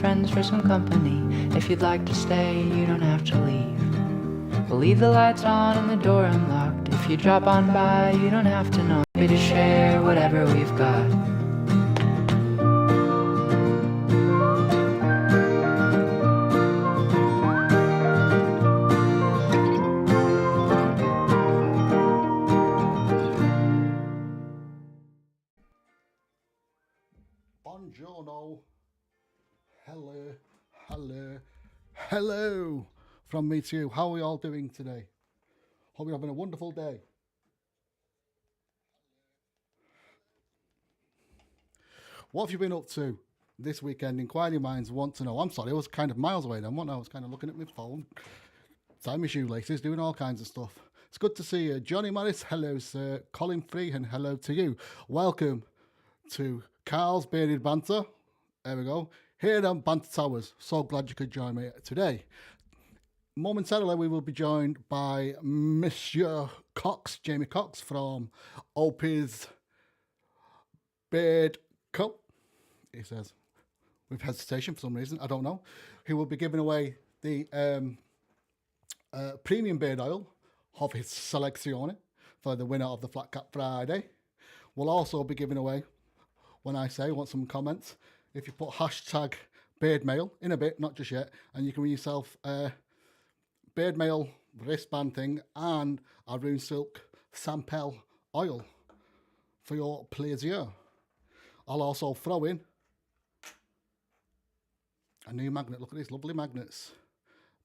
friends for some company. If you'd like to stay, you don't have to leave. We'll leave the lights on and the door unlocked. If you drop on by, you don't have to know. Happy to share whatever we've got. Buongiorno. Hello, hello, hello from me to you. How are we all doing today? Hope you're having a wonderful day. What have you been up to this weekend? Inquiry minds want to know. I'm sorry, I was kind of miles away then, wasn't I? I was kind of looking at my phone, tying my shoelaces, doing all kinds of stuff. It's good to see you. Johnny Morris, hello sir. Colin Freehan, hello to you. Welcome to Carl's Bearded Banter. There we go. Here on Banter Towers. So glad you could join me today. Momentarily, we will be joined by Monsieur Cox, Jamie Cox from Opies Beard Cup. He says, with hesitation for some reason, I don't know. He will be giving away the premium beard oil of his selezione for the winner of the Flat Cap Friday. We'll also be giving away, when I say, want some comments, if you put hashtag beardmail in a bit, not just yet, and you can win yourself a beardmail wristband thing and a Rune Silk Sampel oil for your plaisir. I'll also throw in a new magnet. Look at these lovely magnets.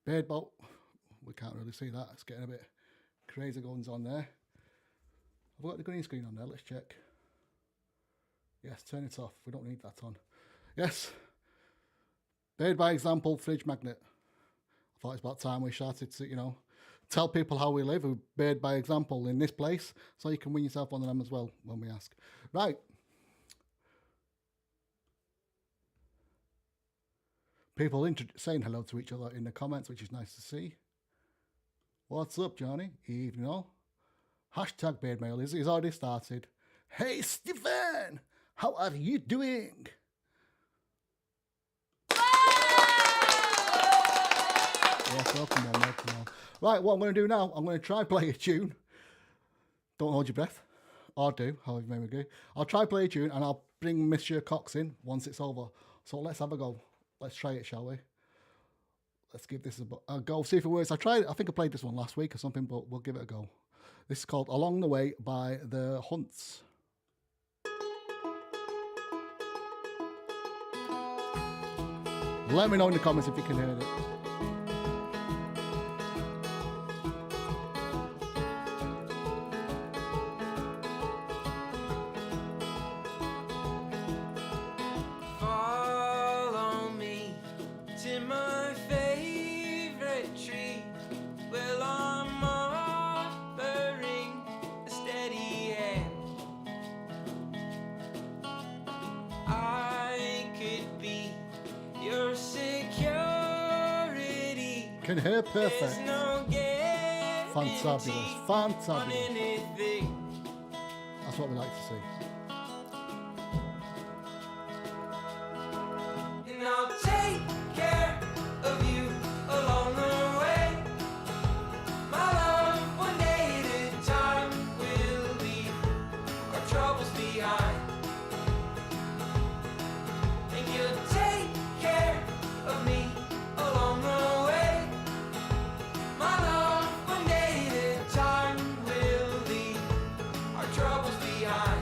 Beard boat. We can't really see that. It's getting a bit crazy guns on there. Have we got the green screen on there? Let's check. Yes, turn it off. We don't need that on. Yes. Beard by example, fridge magnet. I thought it's about time we started to, tell people how we live. We beard by example in this place, so you can win yourself one of them as well when we ask. Right. People saying hello to each other in the comments, which is nice to see. What's up, Johnny? Evening all. Hashtag beardmail is already started. Hey, Stefan! How are you doing? Yes, welcome on. Right, what I'm going to do now, I'm going to try play a tune. Don't hold your breath. Or do, however you may go. I'll try play a tune and I'll bring Monsieur Cox in once it's over. So let's have a go. Let's try it, shall we? Let's give this a go, see if it works. I think I played this one last week or something, but we'll give it a go. This is called Along the Way by The Hunts. Let me know in the comments if you can hear it. Follow me to my favorite tree. Well, I'm offering a steady hand. I could be your security. Can hear perfect. There's no Fantabulous. Fantabulous. That's what we like to see. And I'll take care of you along the way. My love, one day at a time, will leave our troubles behind. And you'll take care of me along the way. My love, one day at a time, will leave our troubles behind.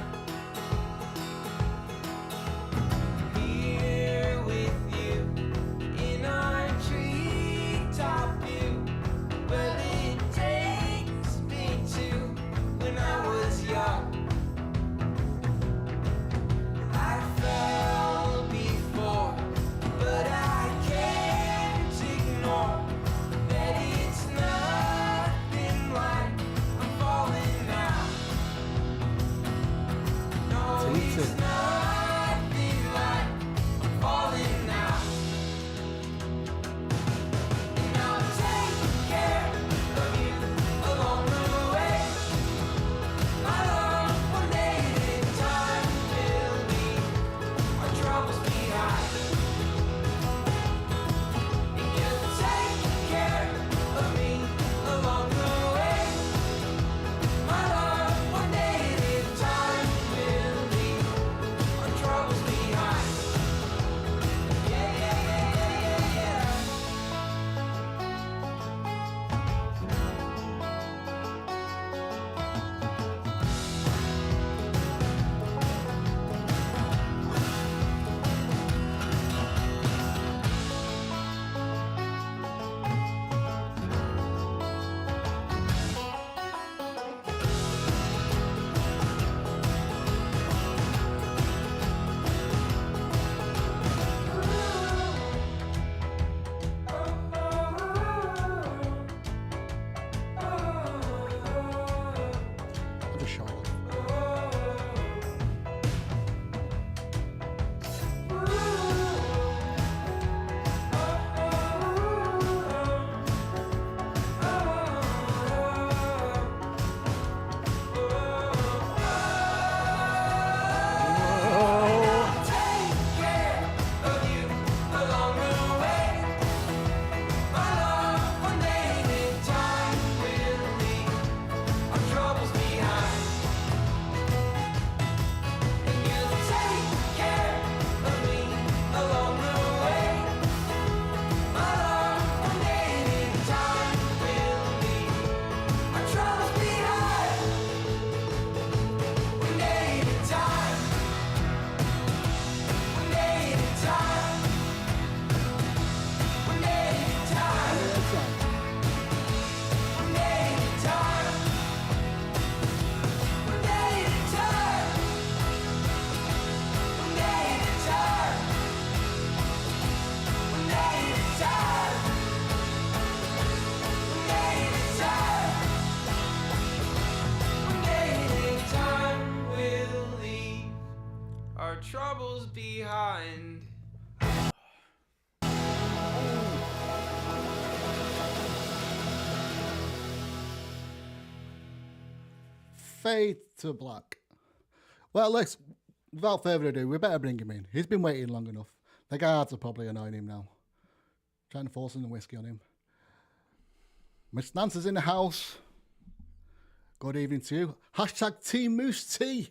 fade to black. Well, let's, without further ado, we better bring him in. He's been waiting long enough. The guards are probably annoying him now. Trying to force some whiskey on him. Miss Nancy's in the house. Good evening to you. Hashtag Team Moose Tea.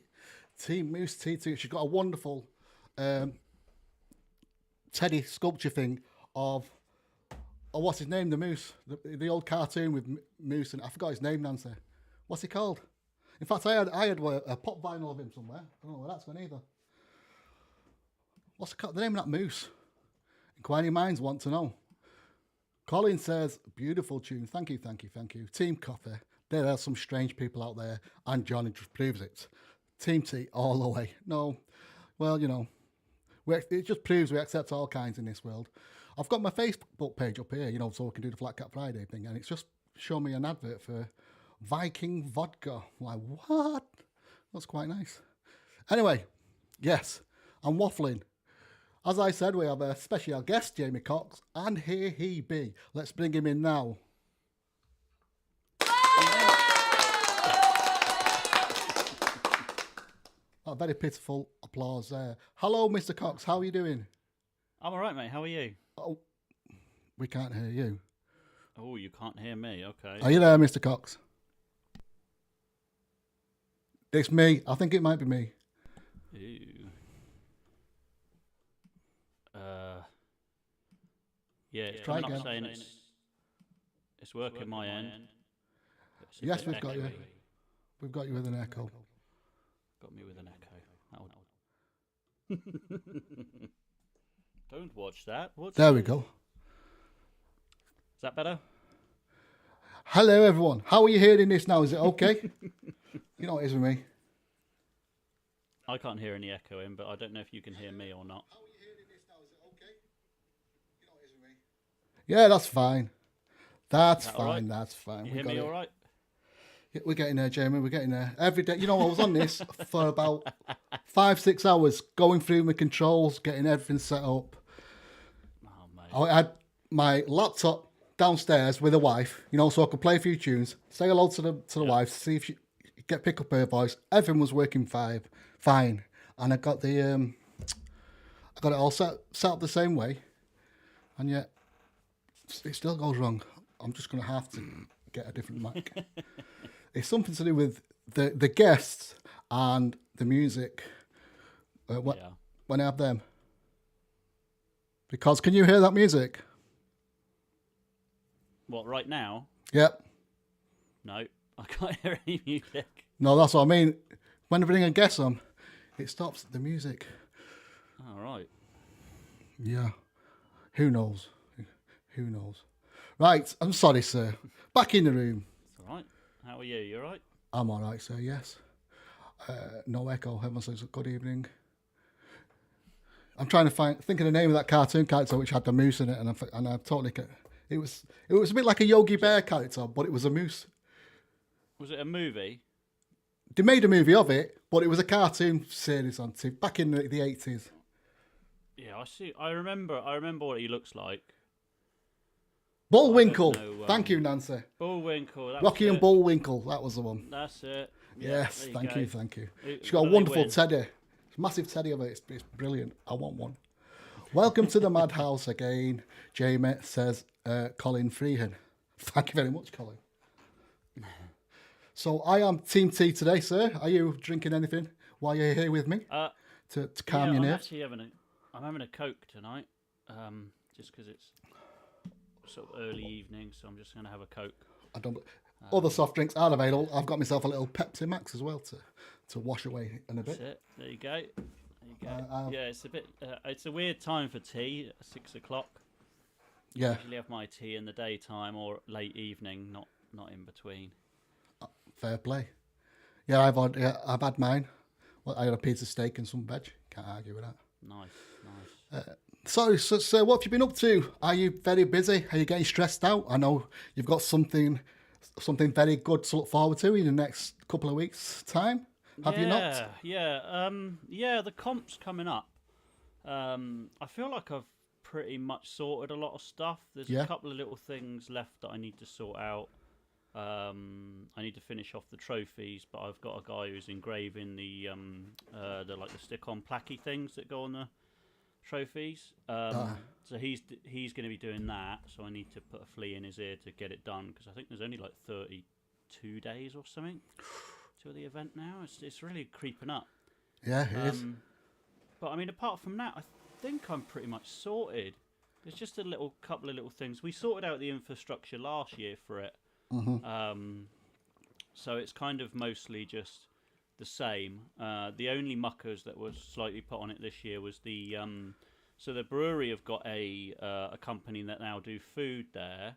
Team Moose Tea too. She's got a wonderful teddy sculpture thing of, what's his name? The Moose. The old cartoon with Moose, and I forgot his name, Nancy. What's he called? In fact, I had a pop vinyl of him somewhere. I don't know where that's gone either. What's the name of that Moose? Inquiring minds want to know. Colin says, beautiful tune. Thank you, thank you, thank you. Team Coffee. There are some strange people out there, and Johnny just proves it. Team Tea all the way. No, well, you know, it just proves we accept all kinds in this world. I've got my Facebook page up here, you know, so we can do the Flat Cat Friday thing, and it's just shown me an advert for Viking vodka. I'm like, what? That's quite nice. Anyway, yes, I'm waffling. As I said, we have a special guest, Jamie Cox, and here he be. Let's bring him in now. A very pitiful applause there. Hello, Mr. Cox. How are you doing? I'm all right, mate. How are you? Oh, we can't hear you. Oh, you can't hear me. Okay. Are you there, Mr. Cox? It's me. I think it might be me. Ooh. Yeah, it's Try coming up again. saying it's working my end. It's a Yes, bit we've got you. echoey. We've got you with an echo. Got me with an echo. Don't watch that. What's There we go. Is that better? Hello, everyone. How are you hearing this now? Is it okay? You know what it is with me. I can't hear any echoing, but I don't know if you can hear me or not. Yeah, that's fine. That's Is that fine. all right? That's fine. You We hear got me it. all right? Yeah, we're getting there, Jamie. We're getting there. Every day. You know, I was on this for about 5-6 hours, going through my controls, getting everything set up. Oh, mate. I had my laptop downstairs with a wife, you know, so I could play a few tunes, say hello to the wife, see if she pick up her voice. Everything was working fine, and I got I got it all set up the same way, and yet it still goes wrong. I'm just going to have to get a different mic. It's something to do with the guests and the music when I have them. Because can you hear that music? What, right now? Yep. No, I can't hear any music. No, that's what I mean. When I bring a guest on, it stops the music. All right. Yeah. Who knows? Who knows? Right. I'm sorry, sir. Back in the room. It's all right. How are you? You all right? I'm all right, sir. Yes. No echo. Everyone says good evening. I'm trying to think of the name of that cartoon character which had the moose in it, and I totally it was a bit like a Yogi Bear character, but it was a moose. Was it a movie? They made a movie of it, but it was a cartoon series on TV back in the 80s. Yeah, I see. I remember what he looks like. Bullwinkle. know, Thank you, Nancy. Bullwinkle. That Rocky was and it. Bullwinkle. That was the one. That's it. Yeah, Yes, there thank go. you, thank you. Who- She's got what a do they wonderful win? teddy. It's a massive teddy of it. It's brilliant. I want one. Welcome to the madhouse again. Jamie says, Colin Freehan. Thank you very much, Colin. So I am Team Tea today, sir. Are you drinking anything while you're here with me to calm your I'm nerves? actually I'm having a Coke tonight, just because it's sort of early evening, so I'm just going to have a Coke. I don't. Other soft drinks are available. I've got myself a little Pepsi Max as well to wash away in a That's bit. it. There you go. Yeah, it's a bit. It's a weird time for tea. At 6 o'clock. Yeah, I usually have my tea in the daytime or late evening, not in between. fair play. Yeah, I've had mine. Well, I had a pizza steak and some veg. Can't argue with that. Nice. So what have you been up to? Are you very busy? Are you getting stressed out? I know you've got something very good to look forward to in the next couple of weeks' time. Have you not? Yeah. The comp's coming up. I feel like I've pretty much sorted a lot of stuff. There's Yeah. a couple of little things left that I need to sort out. I need to finish off the trophies, but I've got a guy who's engraving the like the stick-on placky things that go on the trophies. So he's going to be doing that. So I need to put a flea in his ear to get it done, because I think there's only like 32 days or something to the event now. It's really creeping up. Yeah, it is. But I mean, apart from that, I think I'm pretty much sorted. There's just a couple of little things. We sorted out the infrastructure last year for it. So it's kind of mostly just the same. The only muckers that was slightly put on it this year was the so the brewery have got a company that now do food there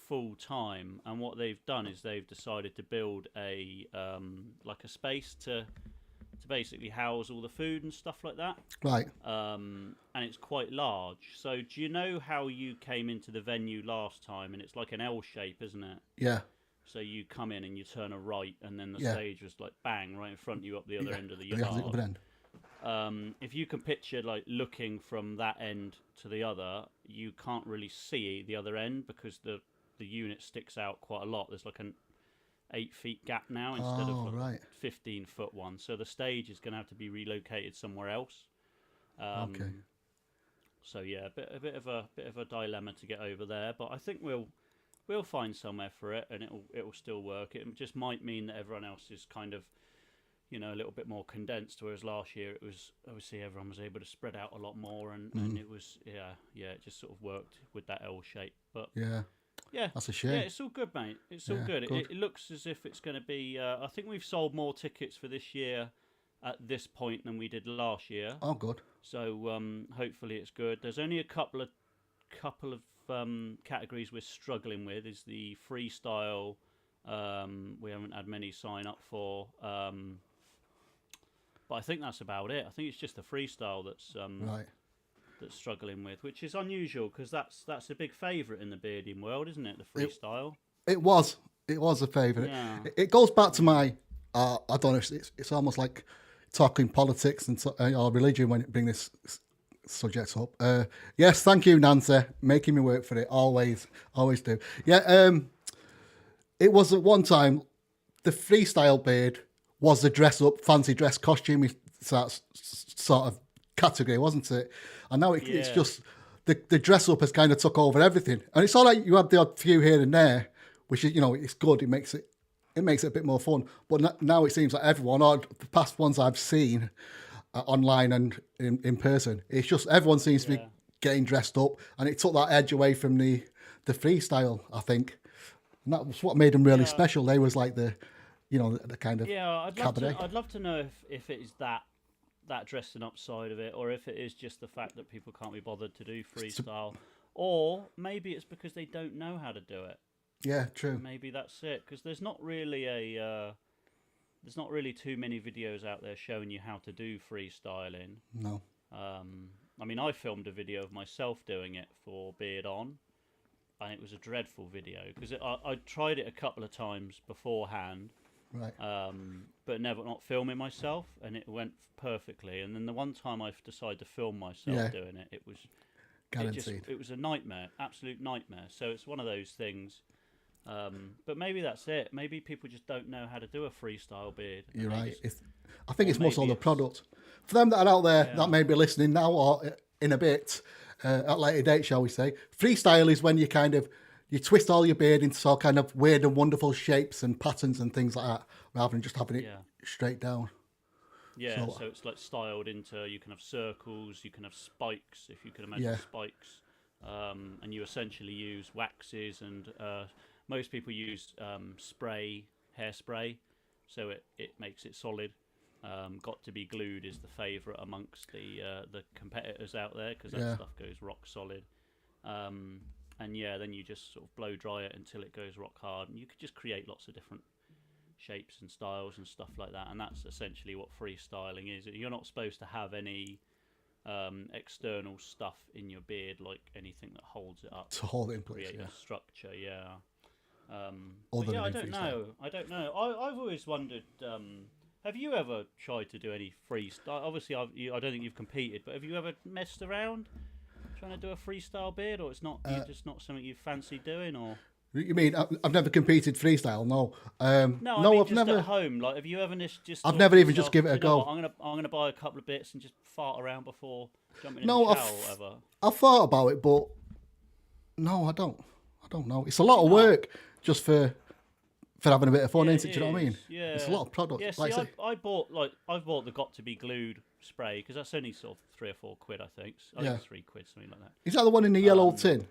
full time, and what they've done is they've decided to build a like a space to basically house all the food and stuff like that. Right. And it's quite large. So do you know how you came into the venue last time? And it's like an L shape, isn't it? Yeah. So you come in and you turn a right, and then the Yeah. stage was like bang right in front of you up the other end of the The other yard. end. If you can picture like looking from that end to the other, you can't really see the other end because the unit sticks out quite a lot. There's like an 8 feet gap now instead of like 15-foot one. So the stage is going to have to be relocated somewhere else. Okay. So yeah, a bit of a dilemma to get over there, but I think we'll find somewhere for it, and it'll still work. It just might mean that everyone else is kind of, you know, a little bit more condensed, whereas last year it was obviously everyone was able to spread out a lot more, and it was it just sort of worked with that L shape. But yeah, that's a shame. yeah, it's all good, mate. It's all good. It looks as if it's going to be. I think we've sold more tickets for this year at this point than we did last year. Oh, good. So hopefully it's good. There's only a couple of categories we're struggling with. Is the freestyle. We haven't had many sign up for. But I think that's about it. I think it's just the freestyle that's Right. that's struggling with, which is unusual because that's a big favourite in the bearding world, isn't it? The freestyle. It was a favourite. Yeah. It goes back to my I don't know. It's almost like talking politics and or religion when it bring this subject up. Yes, thank you, Nancy, making me work for it. Always do. Yeah. It was at one time the freestyle beard was the dress up, fancy dress costume sort of category, wasn't it? And now it's just the dress up has kind of took over everything. And it's all right, you have the odd few here and there, which is, you know, it's good. It makes it a bit more fun. But now it seems like everyone, or the past ones I've seen online and in person, it's just everyone seems to be getting dressed up, and it took that edge away from the freestyle, I think. And that was what made them really special. They was like the kind of I'd love to know if it is that dressing up side of it, or if it is just the fact that people can't be bothered to do freestyle, or maybe it's because they don't know how to do it. Yeah, true. Maybe that's it, because there's not really too many videos out there showing you how to do freestyling. No. I mean, I filmed a video of myself doing it for Beard On, and it was a dreadful video because I tried it a couple of times beforehand, right? But not filming myself, and it went perfectly. And then the one time I decided to film myself doing it, it was guaranteed. It was a nightmare, absolute nightmare. So it's one of those things. But maybe that's it. Maybe people just don't know how to do a freestyle beard. You're right. I think it's more so the product. For them that are out there that may be listening now or in a bit, at a later date, shall we say, freestyle is when you twist all your beard into all kind of weird and wonderful shapes and patterns and things like that, rather than just having it straight down. Yeah, so it's like styled into, you can have circles, you can have spikes, if you can imagine spikes, and you essentially use waxes, and most people use hairspray, so it makes it solid. Got to be glued is the favourite amongst the competitors out there, because that stuff goes rock solid. And then you just sort of blow dry it until it goes rock hard, and you could just create lots of different shapes and styles and stuff like that. And that's essentially what freestyling is. You're not supposed to have any external stuff in your beard, like anything that holds it up to hold it in place. Create a structure, I don't know. I've always wondered. Have you ever tried to do any freestyle? Obviously, I don't think you've competed, but have you ever messed around trying to do a freestyle beard, or it's not just not something you fancy doing, or? You mean I've never competed freestyle? No. No, I no, mean I've just never. at home. Like, have you ever just? I've thought never to even just yourself, give it a "Do you know go." what, I'm gonna buy a couple of bits and just fart around before jumping in No, the shower or whatever. I've thought about it, but no, I don't. I don't know. It's a lot of not? work just for having a bit of fun, Yeah, isn't it? Do you know what I mean? is, Yeah. It's a lot of product. Yeah. See, Like I say, I bought the Got to Be Glued spray because that's only sort of £3 or £4, I think. I Yeah. think it's £3, something like that. is that the one in the yellow tin?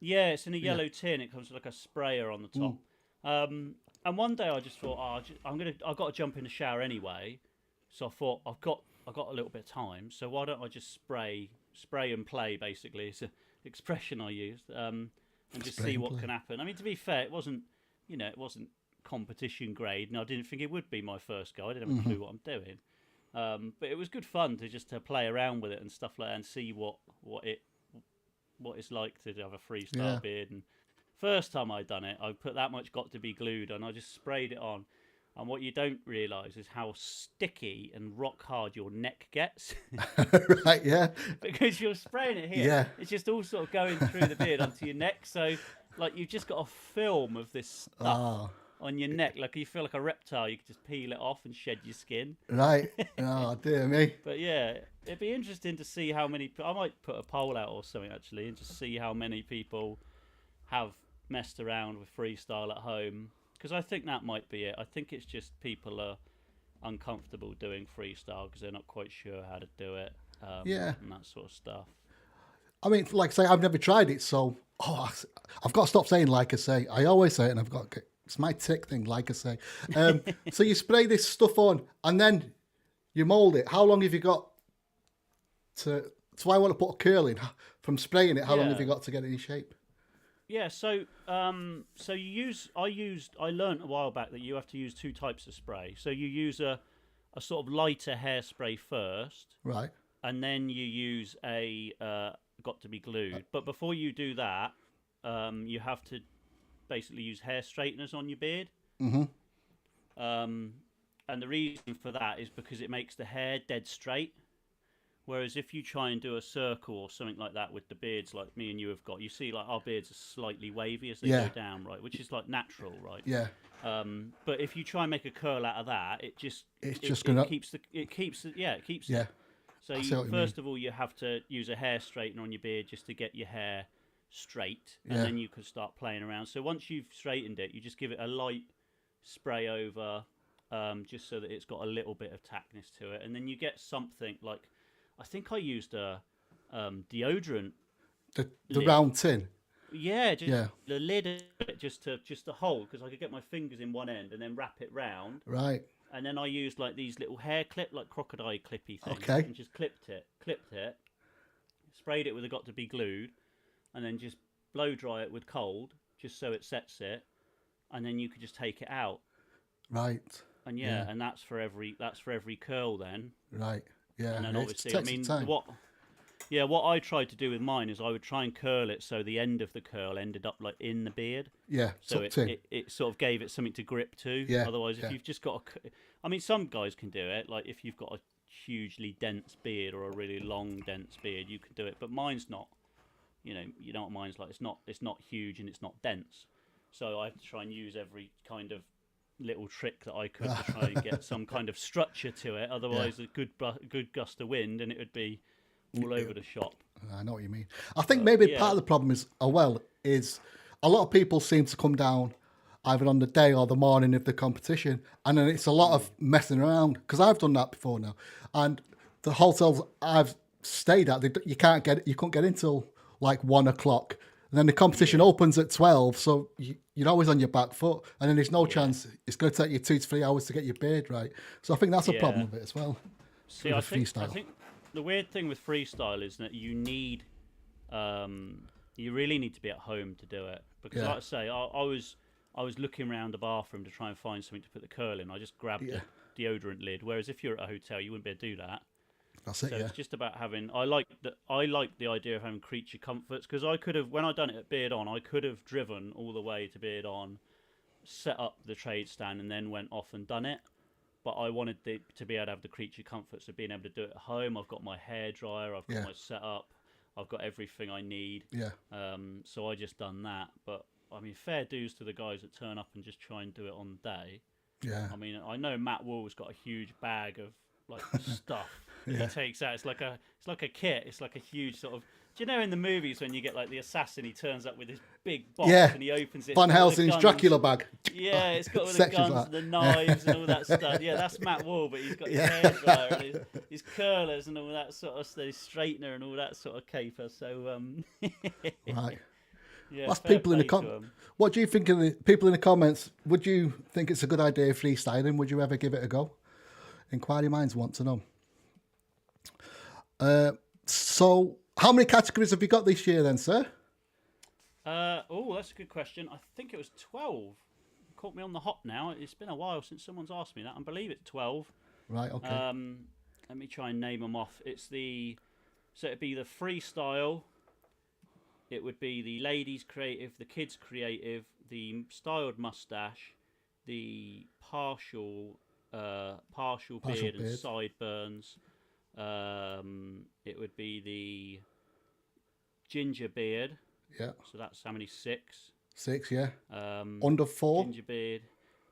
Yeah, it's in a yellow tin. It comes with like a sprayer on the top. And one day I just thought, I've got to jump in the shower anyway. So I thought I've got a little bit of time. So why don't I just spray and play? Basically, it's an expression I used, and just Spray see and what play. can happen. I mean, to be fair, it wasn't competition grade, and I didn't think it would be my first go. I didn't have a clue what I'm doing. But it was good fun to play around with it and stuff like that, and see what it's like to have a freestyle beard. And first time I'd done it, I put that much Got to Be Glued and I just sprayed it on. And what you don't realise is how sticky and rock hard your neck gets. Right, yeah. Because you're spraying it here. Yeah. It's just all sort of going through the beard onto your neck. So, like, you've just got a film of this stuff on your neck. Like, you feel like a reptile. You could just peel it off and shed your skin. Right. Oh, dear me. But yeah, it'd be interesting to see how many. I might put a poll out or something actually, and just see how many people have messed around with freestyle at home. Because I think that might be it. I think it's just people are uncomfortable doing freestyle because they're not quite sure how to do it. And that sort of stuff. I mean, like I say, I've never tried it, so I've got to stop saying like I say. I always say it, and I've got it's my tick thing, like I say. So you spray this stuff on, and then you mould it. How long have you got to? So I want to put a curl in from spraying it. How long have you got to get it in shape? Yeah, so I learned a while back that you have to use two types of spray. So you use a sort of lighter hairspray first, Right. and then you use a Got to Be Glued. But before you do that, you have to basically use hair straighteners on your beard. Mm-hmm. And the reason for that is because it makes the hair dead straight. Whereas if you try and do a circle or something like that with the beards like me and you have got, you see like our beards are slightly wavy as they go down, right? Which is like natural, right? Yeah. But if you try and make a curl out of that, it keeps it. Yeah. So first of all, you have to use a hair straightener on your beard just to get your hair straight, and then you can start playing around. So once you've straightened it, you just give it a light spray over, just so that it's got a little bit of tackness to it, and then you get something like. I think I used a deodorant. The round tin. Yeah, the lid of it just to hold, because I could get my fingers in one end and then wrap it round. Right. And then I used like these little hair clip, like crocodile clippy things. Okay. And just clipped it, sprayed it with a Got to Be Glued, and then just blow dry it with cold, just so it sets it, and then you could just take it out. Right. And and that's for every curl then. Right. Yeah, and then obviously, it takes time. what I tried to do with mine is I would try and curl it so the end of the curl ended up like in the beard. Yeah, so it sort of gave it something to grip to. Yeah. Otherwise, if you've just got I mean, some guys can do it. Like if you've got a hugely dense beard or a really long dense beard, you can do it. But mine's not. You know what mine's like. It's not huge and it's not dense. So I have to try and use every kind of little trick that I could to try and get some kind of structure to it. Otherwise, a good gust of wind and it would be all over the shop. I know what you mean. I think maybe part of the problem is a lot of people seem to come down either on the day or the morning of the competition, and then it's a lot of messing around, because I've done that before now. And the hotels I've stayed at, you couldn't get in till like 1 o'clock. And then the competition opens at 12, so you're always on your back foot, and then there's no chance. It's going to take you 2 to 3 hours to get your beard right. So I think that's a problem with it as well. See, I think the weird thing with freestyle is that you really need to be at home to do it. Because like I say, I was looking around the bathroom to try and find something to put the curl in. I just grabbed a deodorant lid, whereas if you're at a hotel, you wouldn't be able to do that. That's it. So it's just about having. I like the idea of having creature comforts, because I could have, when I done it at Beard On, I could have driven all the way to Beard On, set up the trade stand, and then went off and done it. But I wanted to be able to have the creature comforts of being able to do it at home. I've got my hairdryer, I've got my setup, I've got everything I need. Yeah. So I just done that. But I mean, fair dues to the guys that turn up and just try and do it on the day. Yeah. I mean, I know Matt Wool's got a huge bag of like stuff that he takes out. It's like a kit. It's like a huge sort of. Do you know in the movies when you get like the assassin, he turns up with this big box and he opens it. Van Helsing's Dracula bag. Yeah, it's got all the guns and the knives and all that stuff. Yeah, that's Matt Wool, but he's got his hairdryer and his curlers and all that sort of stuff, his straightener and all that sort of caper. So, Right. yeah, That's fair people in the play to 'em. What do you think of the people in the comments? Would you think it's a good idea freestyling? Would you ever give it a go? Inquiry minds want to know. So, how many categories have you got this year then, sir? Oh, that's a good question. I think it was 12. Caught me on the hop now. It's been a while since someone's asked me that. I believe it's 12. Right, okay. Let me try and name them off. So it'd be the freestyle. It would be the ladies creative, the kids creative, the styled mustache, the partial beard and sideburns. It would be the ginger beard. Yeah. So that's how many? 6. 6, yeah. Under 4. Ginger beard.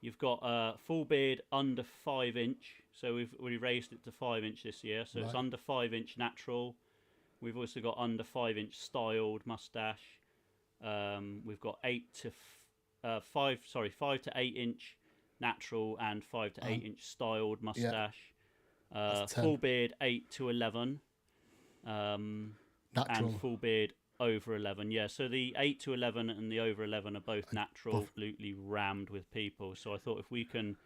You've got full beard under 5 inch. So we raised it to 5 inch this year. So it's under 5 inch natural. We've also got under 5 inch styled mustache. We've got 5 to 8 inch natural and 5 to 8 inch styled mustache. Full beard 8 to 11. Natural. And full beard over 11. Yeah, so the 8 to 11 and the over 11 are both natural, absolutely rammed with people. So I thought if we can,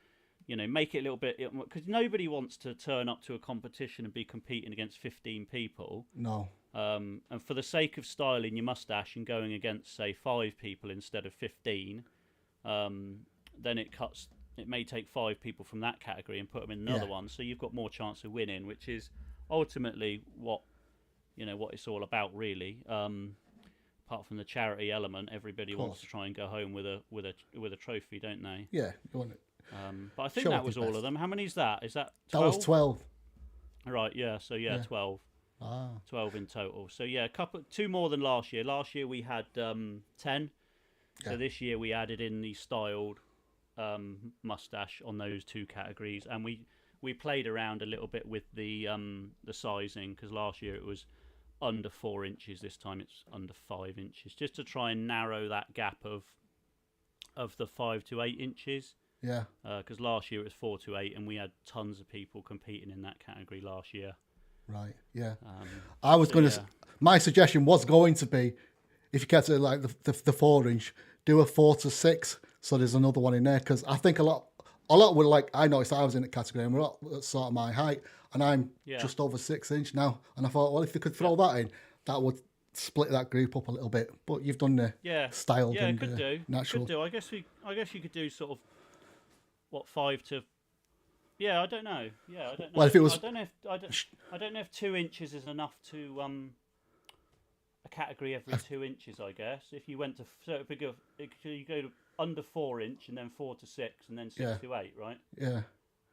make it a little bit, because nobody wants to turn up to a competition and be competing against 15 people. No. And for the sake of styling your mustache and going against, say, 5 people instead of 15, then it may take 5 people from that category and put them in another one. So you've got more chance of winning, which is ultimately what it's all about, really. Apart from the charity element, everybody wants to try and go home with a trophy, don't they? Yeah, you want it. But I think that was all of them. How many is that? Is that 12? That was 12. Right, yeah. So 12. 12 in total. So yeah, 2 more than last year. Last year we had 10. So this year we added in the styled mustache on those 2 categories, and we played around a little bit with the sizing, because last year it was under 4 inches. This time it's under 5 inches, just to try and narrow that gap of the 5 to 8 inches. Yeah. Because last year it was 4 to 8, and we had tons of people competing in that category last year. Right. Yeah. I was going to. My suggestion was going to be, if you get to like the 4 inch, do a 4 to 6. So there's another one in there, because I think a lot were like, I noticed I was in the category and we're at sort of my height, and I'm just over 6 inch now. And I thought, well, if they could throw that in, that would split that group up a little bit. But you've done the styled and natural. Could do. I guess you could do sort of 5 to. Yeah, I don't know. Yeah, I don't know. Well, if it was, I don't know if 2 inches is enough to a category every 2 inches. I guess if you went to you go to under 4 inch and then 4 to 6 and then 6 to 8, right? Yeah.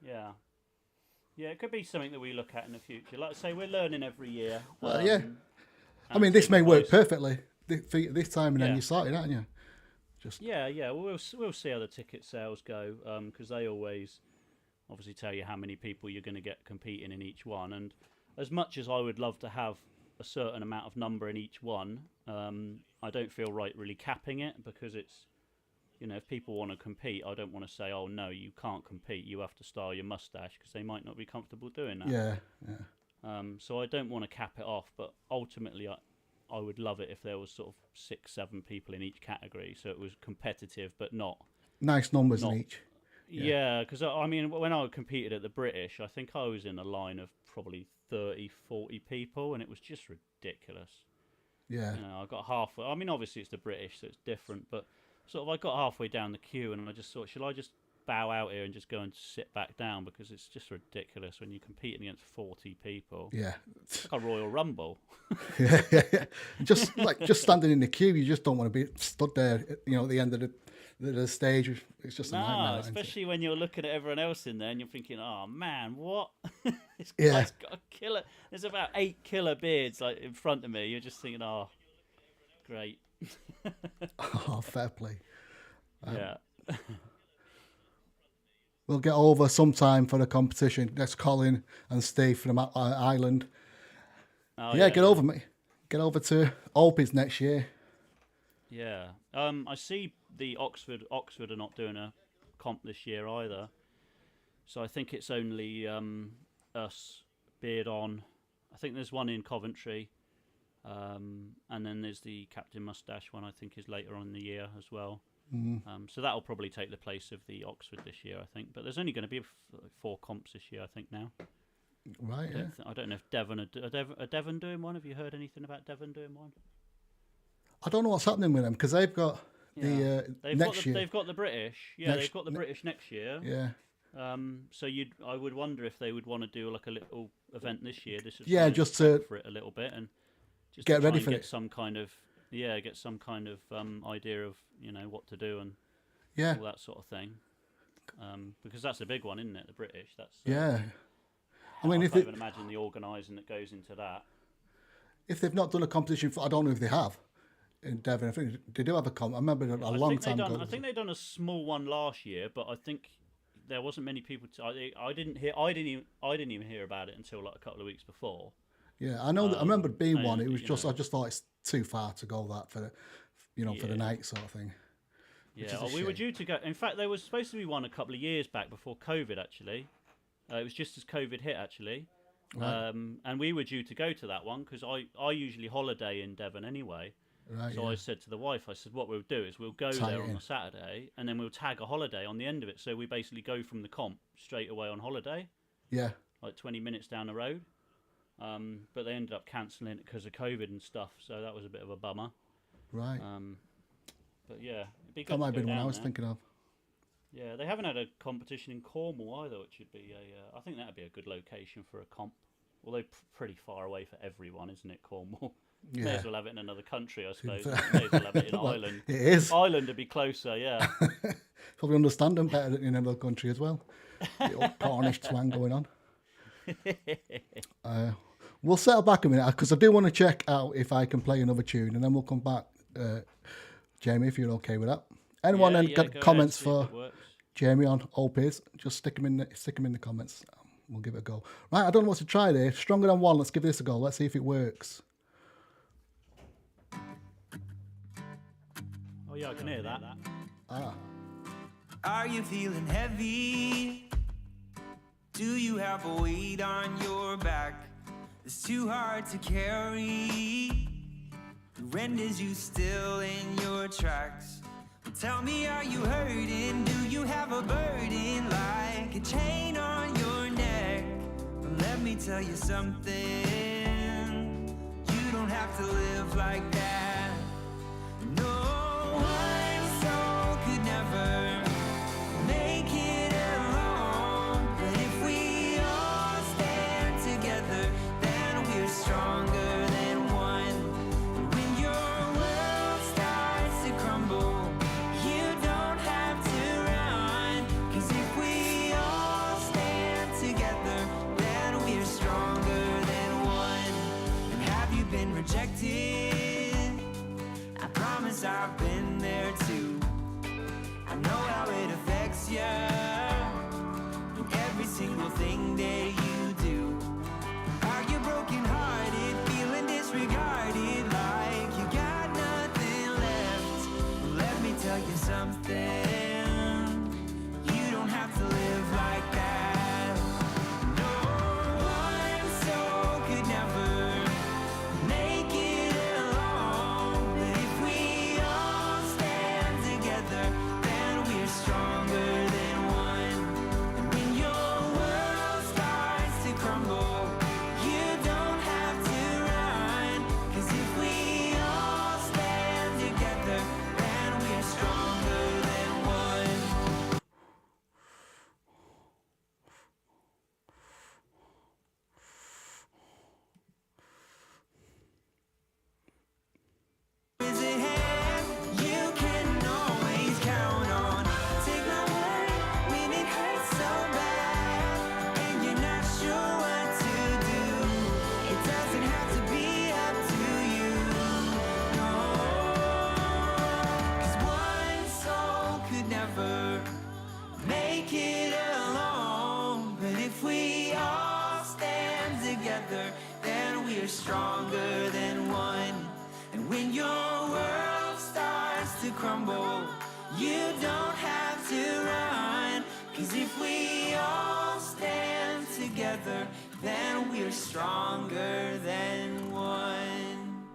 Yeah. Yeah, it could be something that we look at in the future. Like I say, we're learning every year. Well, yeah. I mean, this may work perfectly this time, and then you started, aren't you? Yeah. Well, we'll see how the ticket sales go, because they always obviously tell you how many people you're going to get competing in each one. And as much as I would love to have a certain amount of number in each one, I don't feel right really capping it, because it's, if people want to compete, I don't want to say, oh no, you can't compete, you have to style your mustache, because they might not be comfortable doing that. Yeah. So I don't want to cap it off, but ultimately I would love it if there was sort of 6, 7 people in each category, so it was competitive but not nice numbers in each. Yeah, because I mean, when I competed at the British, I think I was in a line of probably 30, 40 people, and it was just ridiculous. Yeah. I got halfway. I mean, obviously it's the British, so it's different, but sort of I got halfway down the queue, and I just thought, should I just bow out here and just go and sit back down, because it's just ridiculous when you're competing against 40 people. Yeah. It's like a Royal Rumble. yeah. Just standing in the queue, you just don't want to be stood there, at the end of the stage. It's just a nightmare. Especially when you're looking at everyone else in there and you're thinking, oh man, what? This guy's got a killer. There's about 8 killer beards like in front of me. You're just thinking, oh, great. Oh, fair play. Yeah. We'll get over sometime for the competition. That's Colin and Steve from Ireland. Oh, Yeah, get over me. Get over to Opies next year. Yeah. I see the Oxford are not doing a comp this year either. So I think it's only us, Beard On. I think there's one in Coventry. And then there's the Captain Mustache one, I think, is later on in the year as well. So that'll probably take the place of the Oxford this year, I think. But there's only going to be 4 comps this year, I think, now. Right, yeah. I don't know if Devon are Devon doing one. Have you heard anything about Devon doing one? I don't know what's happening with them because they've got the next year. They've got the British. Yeah, they've got the British next year. Yeah. So I would wonder if they would want to do like a little event this year. Just to for it a little bit and just get to try ready and for get it. some kind of idea of what to do and all that sort of thing. Because that's a big one, isn't it? The British. That's yeah. I mean, I if can't they, even imagine the organising that goes into that. if they've not done a competition, I don't know if they have in Devon. I think they do have a comp. I remember a long time ago. I think they done a small one last year, but I think there wasn't many people. I didn't even hear about it until like a couple of weeks before. Yeah, I know. I remember being one. and, It was you just know. I just thought it's too far to go that for for the night sort of thing. Yeah, we were due to go. In fact, there was supposed to be one a couple of years back before COVID. Actually, it was just as COVID hit. Actually, Right. and we were due to go to that one because I usually holiday in Devon anyway. Right. So yeah. I said to the wife, I said, what we'll do is we'll go Tie there it on in. a Saturday, and then we'll tag a holiday on the end of it. So we basically go from the comp straight away on holiday, Yeah. like 20 minutes down the road. But they ended up cancelling it because of COVID and stuff. So that was a bit of a bummer. Right. But yeah, it'd be good That might to have go been one I down was there. thinking of. Yeah, they haven't had a competition in Cornwall either, which would be I think that'd be a good location for a comp. Although pretty far away for everyone, isn't it, Cornwall? May Yeah. as well have it in another country, I suppose. May as well have it in Well, Ireland. It is. Ireland would be closer, yeah. Probably understand them better than in another country as well. The old Cornish twang going on. We'll settle back a minute because I do want to check out if I can play another tune, and then we'll come back. Jamie, if you're okay with that. Anyone Yeah, then yeah, got go ahead, comments see if for it works. Jamie on Opies? Just stick them in the comments. We'll give it a go. Right, I don't know what to try there. Stronger than one. Let's give this a go. Let's see if it works. Oh yeah, I can hear that. Ah, Are you feeling heavy? Do you have a weight on your back that's too hard to carry? Renders you still in your tracks. Tell me, are you hurting? Do you have a burden like a chain on your neck? Let me tell you something. You don't have to live like that. No, one soul could never make it alone. But if we all stand together, then we're stronger than one. When your world starts to crumble, you don't have to run. 'Cause if we all stand together, then we're stronger than one. And have you been rejected? I promise I've been there too. I know how it affects you in every single thing that you do. Are you brokenhearted, feeling disregarded, like you got nothing left? Let me tell you something. You don't have to live like that. No, one soul could never make it alone. But if we all stand together, then we're stronger than one. And when your world starts to crumble, you don't have to run. 'Cause if we all stand together, then we're stronger than your world starts to crumble, you don't have to run. 'Cause if we all stand together, then we're stronger than one.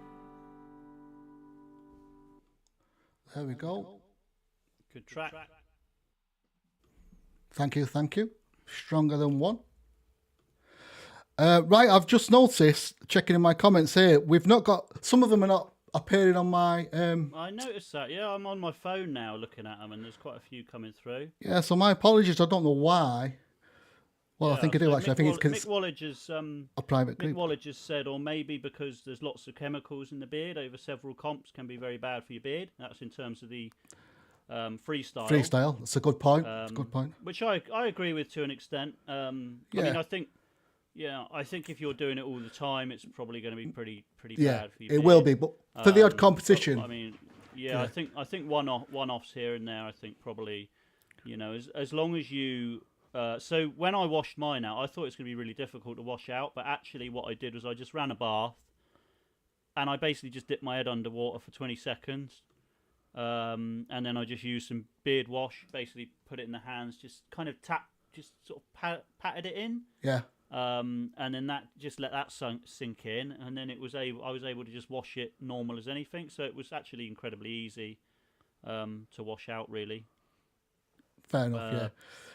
There we go. Good track. Thank you, thank you. Stronger than one. Right, I've just noticed, checking in my comments here, we've not got, some of them are not appearing on my... I noticed that, yeah. I'm on my phone now looking at them, and there's quite a few coming through. Yeah, so my apologies, I don't know why. Well, Yeah, I think I do, so actually. I think it's Mick Wallage has, a private Mick group. Wallage has said, or maybe because there's lots of chemicals in the beard over several comps can be very bad for your beard. That's in terms of the freestyle. Freestyle, that's a good point. It's a good point. Which I agree with to an extent. I mean, I think if you're doing it all the time, it's probably going to be pretty Yeah, bad for your it beard. will be, but for the odd competition... But, I mean, yeah, I think one-offs here and there. I think probably, as long as you. So when I washed mine out, I thought it was going to be really difficult to wash out, but actually what I did was I just ran a bath, and I basically just dipped my head underwater for 20 seconds, and then I just used some beard wash, basically put it in the hands, just kind of just sort of patted it in. Yeah. And then that just let that sink in, and then I was able to just wash it normal as anything. So it was actually incredibly easy to wash out, really. Fair enough, yeah.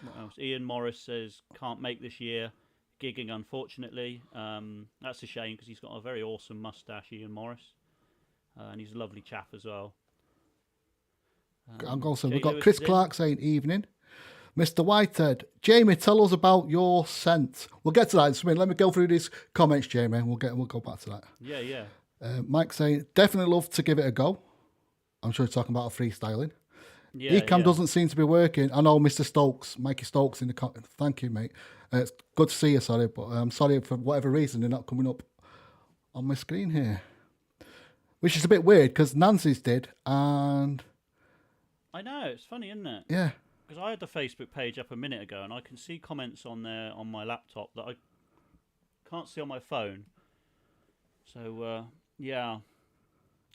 What else? Ian Morris says can't make this year, gigging unfortunately. That's a shame because he's got a very awesome mustache, Ian Morris, and he's a lovely chap as well. I'm going to. Jay We've got Lewis Chris is in. Clark saying evening. Mr. Whitehead, Jamie, tell us about your scent. We'll get to that in a minute. Let me go through these comments, Jamie. We'll go back to that. Yeah. Mike saying definitely love to give it a go. I'm sure he's talking about a freestyling. Yeah. Ecam doesn't seem to be working. I know Mr. Stokes, Mikey Stokes in the comments. Thank you, mate. It's good to see you, sorry, but I'm sorry for whatever reason they're not coming up on my screen here. Which is a bit weird because Nancy's did, and... I know, it's funny, isn't it? Yeah. Because I had the Facebook page up a minute ago, and I can see comments on there on my laptop that I can't see on my phone. So, yeah.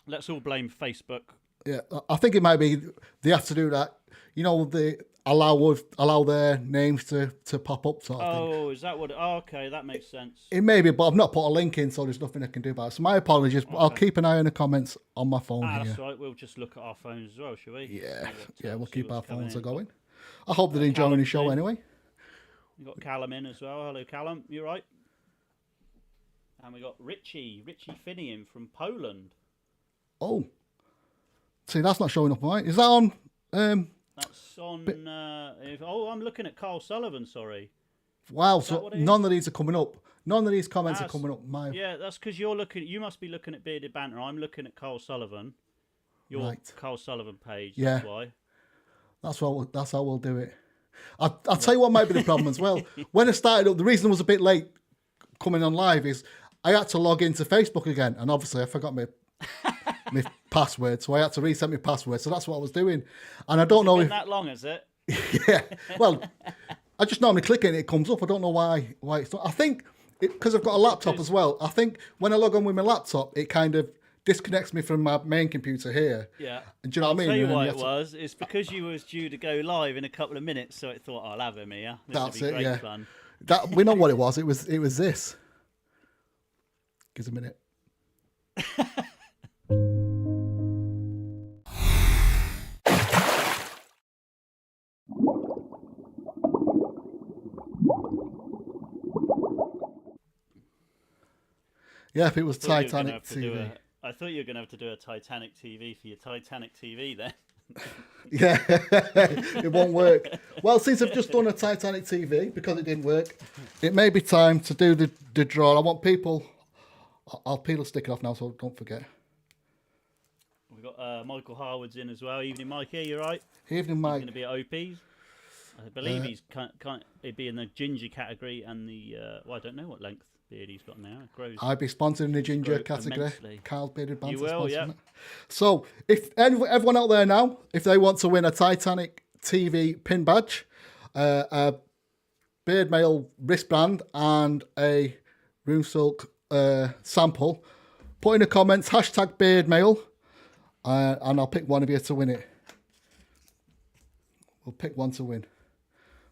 Let's all blame Facebook. Yeah, I think it might be they have to do that. They allow their names to pop up sort of thing. Oh, is that what? Oh, okay, that makes sense. It may be, but I've not put a link in, so there's nothing I can do about it. So my apologies, but I'll keep an eye on the comments on my phone here. That's right. We'll just look at our phones as well, shall we? Yeah, we'll keep our phones in. going. I hope they're enjoying the show anyway. We've got Callum in as well. Hello, Callum. You right? And we got Richie Finney in from Poland. Oh, see, that's not showing up, right? Is that on? That's on. I'm looking at Carl Sullivan. Sorry. Wow, Is that so what it is? none of these are coming up. None of these comments are coming up. Yeah, that's because you're looking. You must be looking at Bearded Banter. I'm looking at Carl Sullivan. Your Right. Carl Sullivan page. Yeah. That's why. That's how we'll do it. I'll tell you what might be the problem as well. When I started up, the reason I was a bit late coming on live is I had to log into Facebook again, and obviously I forgot my password, so I had to reset my password. So that's what I was doing, and I don't know if that long is it? yeah. Well, I just normally click it, and it comes up. I don't know why it's not. I think because I've got a laptop as well. I think when I log on with my laptop, it kind of disconnects me from my main computer here. Yeah. And do you know what I mean? I'll tell you And then why you it have to- was. It's because you was due to go live in a couple of minutes, so it thought I'll have him here. That's will be it. great Yeah. fun. That we know what it was. It was this. Give us a minute. Yeah, if it was Titanic TV. I thought you were going to have to do a Titanic TV for your Titanic TV then. Yeah, it won't work. Well, since I've just done a Titanic TV, because it didn't work, it may be time to do the draw. I want people... I'll peel the sticker off now, so don't forget. We've got Michael Harwood's in as well. Evening, Mike. Here, you right? Evening, He's Mike. going to be at Opies. I believe he's he'd be in the ginger category and the... well, I don't know what length beard he's got now. It grows. I'd be sponsoring the ginger grow category. immensely. Carl's Bearded Banter You will, sponsoring yeah. it. So, if everyone out there now, if they want to win a Titanic TV pin badge, a Beard Mail wristband, and a Room Silk sample, put in the comments, hashtag Beard Mail, and I'll pick one of you to win it. We'll pick one to win.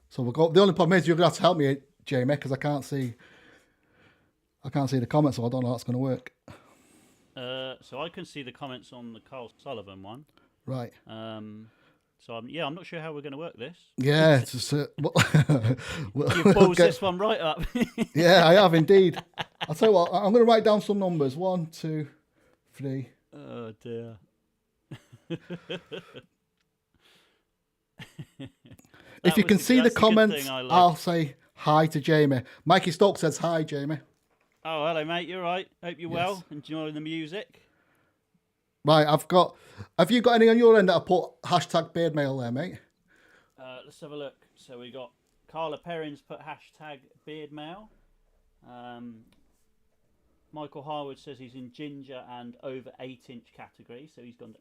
So we'll go. The only problem is you're gonna have to help me, Jamie, because I can't see the comments, so I don't know how it's gonna work. So I can see the comments on the Carl Sullivan one. Right. So I'm not sure how we're going to work this. Yeah. It's just, You've balls this one right up. Yeah, I have indeed. I'll tell you what. I'm going to write down some numbers. 1, 2, 3. Oh dear. If you can see the that's a good comments, thing I like. I'll say hi to Jamie. Mikey Stokes says hi, Jamie. Oh, hello, mate. You're right. Hope you're Yes. well. Enjoying the music. Right, have you got any on your end that I put hashtag beard mail there, mate? Let's have a look. So we got Carla Perrins put hashtag beard mail. Michael Harwood says he's in ginger and over 8-inch category, so he's gone to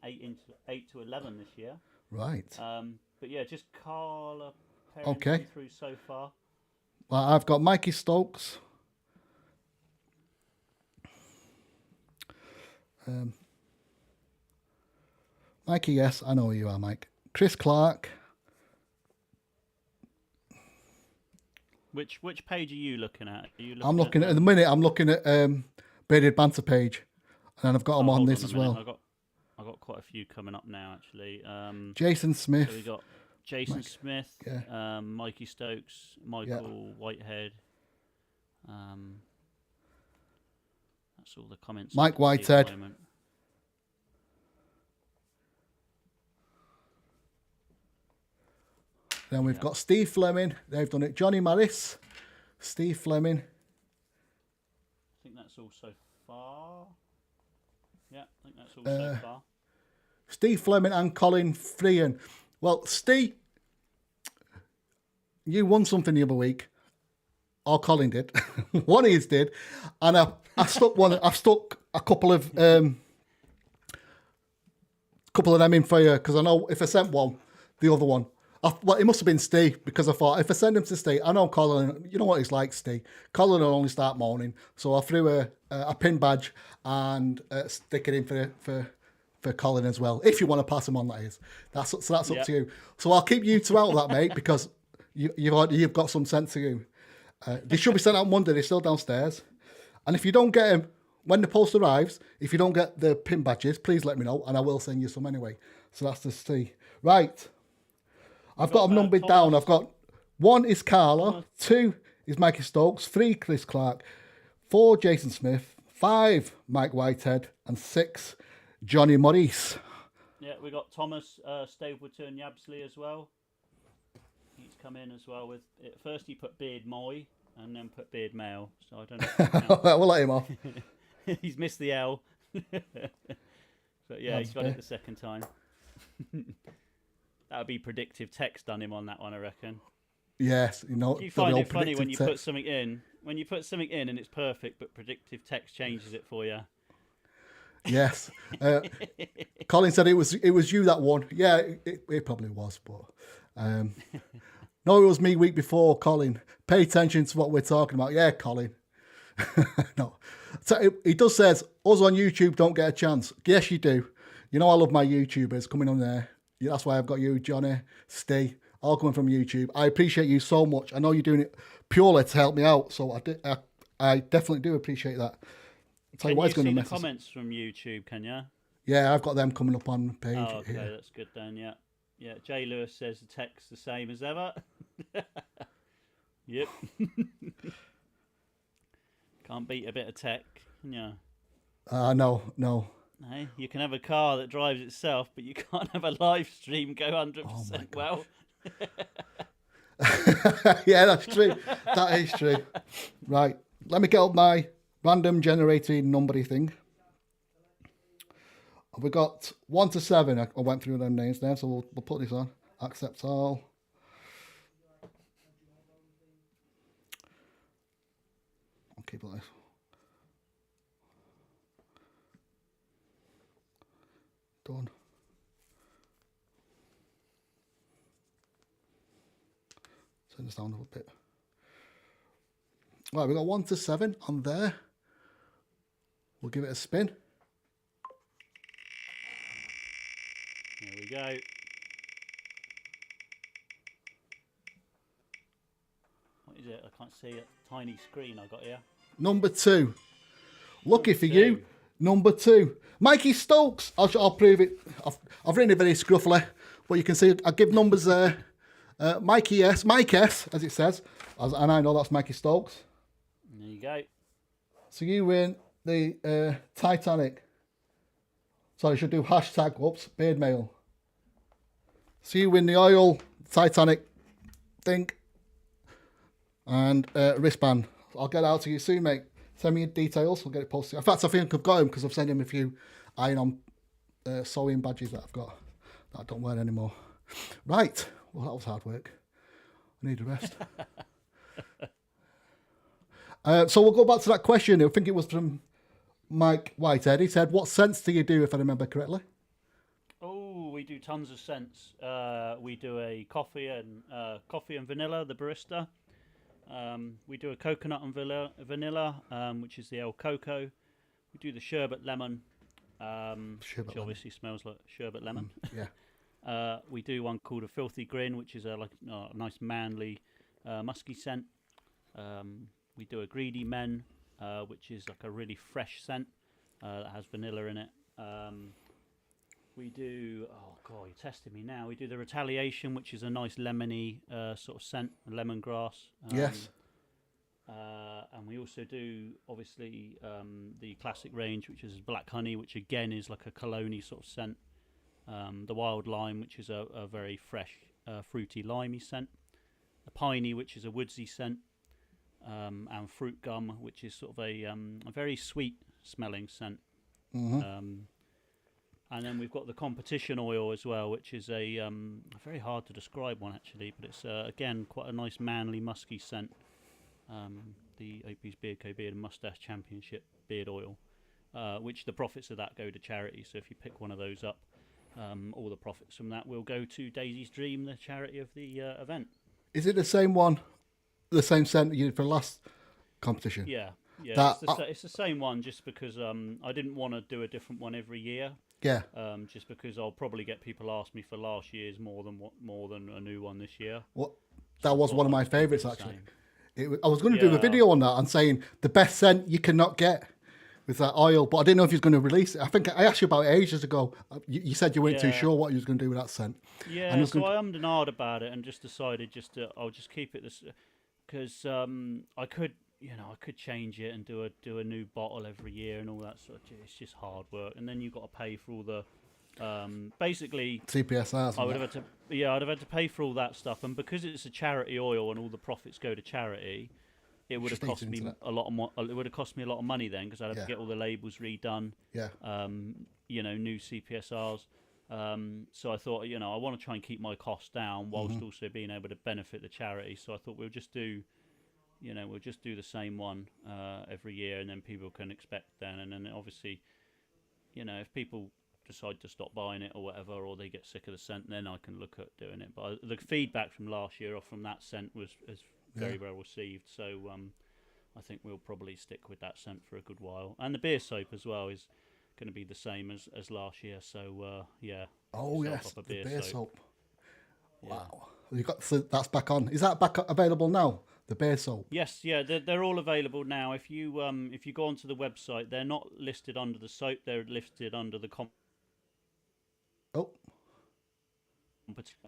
8 to 11 this year. Right. But yeah, just Carla Perrins Okay. through so far. Well, I've got Mikey Stokes. Mikey, yes, I know who you are, Mike. Chris Clark. Which page are you looking at? Are you I'm looking at the minute. I'm looking at Bearded Banter page, and I've got them on hold this a as minute. well. I got quite a few coming up now, actually. Jason Smith. So we got Jason Smith, yeah. Mikey Stokes, Michael Whitehead. That's all the comments. I Mike can see at the Whitehead. moment. Then we've got Steve Fleming. They've done it. Johnny Maris, Steve Fleming. I think that's all so far. Yeah, I think that's all so far. Steve Fleming and Colin Freehan. Well, Steve, you won something the other week. Or Colin did. One of you did. And I stuck one. I've stuck a couple of them in for you, because I know if I sent one, the other one. Well, it must have been Steve, because I thought if I send him to Steve, I know Colin, you know what he's like, Steve. Colin will only start moaning. So I threw a pin badge and stick it in for Colin as well. If you want to pass him on, that is. That's up to you. So I'll keep you two out of that, mate, because you've got some sense to you. They should be sent out Monday. They're still downstairs. And if you don't get them, when the post arrives, if you don't get the pin badges, please let me know, and I will send you some anyway. So that's the C. Right. I've got them numbered down. I've got 1 is Carla, 2 is Mikey Stokes, 3 Chris Clark, 4 Jason Smith, 5 Mike Whitehead, and 6 Johnny Maurice. Yeah, we got Thomas Stapleton Yabsley as well. He's come in as well with at first he put beard Moy and then put beard male. So I don't know. If that counts. We'll let him off. He's missed the L. But yeah, he's got it the second time. That would be predictive text done him on that one, I reckon. Yes, you know. You find it funny when you put something in. When you put something in and it's perfect, but predictive text changes it for you. Yes. Colin said it was you that won. Yeah, it probably was, but no, it was me week before, Colin. Pay attention to what we're talking about. Yeah, Colin. No. So he does says, us on YouTube don't get a chance. Yes, you do. You know I love my YouTubers coming on there. Yeah, that's why I've got you, Johnny, Steve, all coming from YouTube. I appreciate you so much. I know you're doing it purely to help me out, so I definitely do appreciate that. I'll tell you what, it's going to mess the comments from YouTube, can you? Yeah, I've got them coming up on the page. Oh, okay, here. that's good then, yeah. Yeah, Jay Lewis says the text the same as ever. Yep. Can't beat a bit of tech, can you? No. Hey, you can have a car that drives itself, but you can't have a live stream go 100% well. Yeah, that's true. That is true. Right, let me get up my random generated numbery thing. We got 1 to 7. I went through them names there, so we'll put this on. Accept all. I'll keep it like this. Done. Turn this down a little bit. Right, we got 1 to 7 on there. We'll give it a spin. There we go. What is it? I can't see it. Tiny screen I got here. Number 2. Lucky Number for you. 2. Number 2. Mikey Stokes. I'll prove it. I've written it very scruffily, but you can see I give numbers there. Mikey S. Mike S, as it says. And I know that's Mikey Stokes. There you go. So you win the Titanic. Sorry, I should do hashtag, whoops, beard mail. So you win the oil Titanic thing and wristband. I'll get it out to you soon, mate. Send me your details. I'll get it posted. In fact, I think I've got him because I've sent him a few iron-on sewing badges that I've got that I don't wear anymore. Right. Well, that was hard work. I need a rest. So we'll go back to that question. I think it was from Mike Whitehead. He said, what scents do you do, if I remember correctly? Oh, we do tons of scents. We do a coffee and vanilla, the barista. We do a coconut and vanilla, which is the El Coco. We do the sherbet lemon, which obviously smells like sherbet lemon. Yeah. We do one called a filthy grin, which is a nice manly musky scent. We do a greedy men, which is like a really fresh scent that has vanilla in it. We do, oh god, you're testing me now. We do the retaliation, which is a nice lemony sort of scent, lemongrass. Yes. And we also do, obviously, the classic range, which is black honey, which again is like a cologne sort of scent. The wild lime, which is a very fresh, fruity, limey scent. The piney, which is a woodsy scent. And fruit gum, which is sort of a very sweet smelling scent. Mm-hmm. And then we've got the competition oil as well, which is a very hard to describe one actually, but it's again quite a nice manly musky scent. The Opies Beard Co Beard and Mustache Championship beard oil, which the profits of that go to charity. So if you pick one of those up, all the profits from that will go to Daisy's Dream, the charity of the event. Is it the same one, the same scent you did for the last competition? Yeah, That, it's the same one, just because I didn't want to do a different one every year. Yeah. Just because I'll probably get people ask me for last year's more than a new one this year. Well, that was one of my favourites actually. Same. I was going to do a video on that and saying the best scent you cannot get with that oil, but I didn't know if he was going to release it. I think I asked you about it ages ago. You said you weren't too sure what you was going to do with that scent. Yeah, and so I ummed and ahed about it and just decided I'll just keep it this, because I could change it and do a new bottle every year and all that sort of. It's just hard work, and then you've got to pay for all the basically CPSRs. I'd have had to pay for all that stuff, and because it's a charity oil and all the profits go to charity, it would have cost me a lot of it would have cost me a lot of money then, because I'd have to get all the labels redone. Yeah. New CPSRs. So I thought, I want to try and keep my costs down whilst also being able to benefit the charity. So I thought we'll just do the same one every year, and then people can expect then. And then obviously, if people decide to stop buying it or whatever, or they get sick of the scent, then I can look at doing it. But the feedback from last year from that scent was very well received. So I think we'll probably stick with that scent for a good while. And the beer soap as well is going to be the same as last year. So Oh yes, the beer soap. Wow. So that's back on. Is that back available now? The beer soap. Yes, yeah, they're all available now. If you go onto the website, they're not listed under the soap. They're listed under the competition.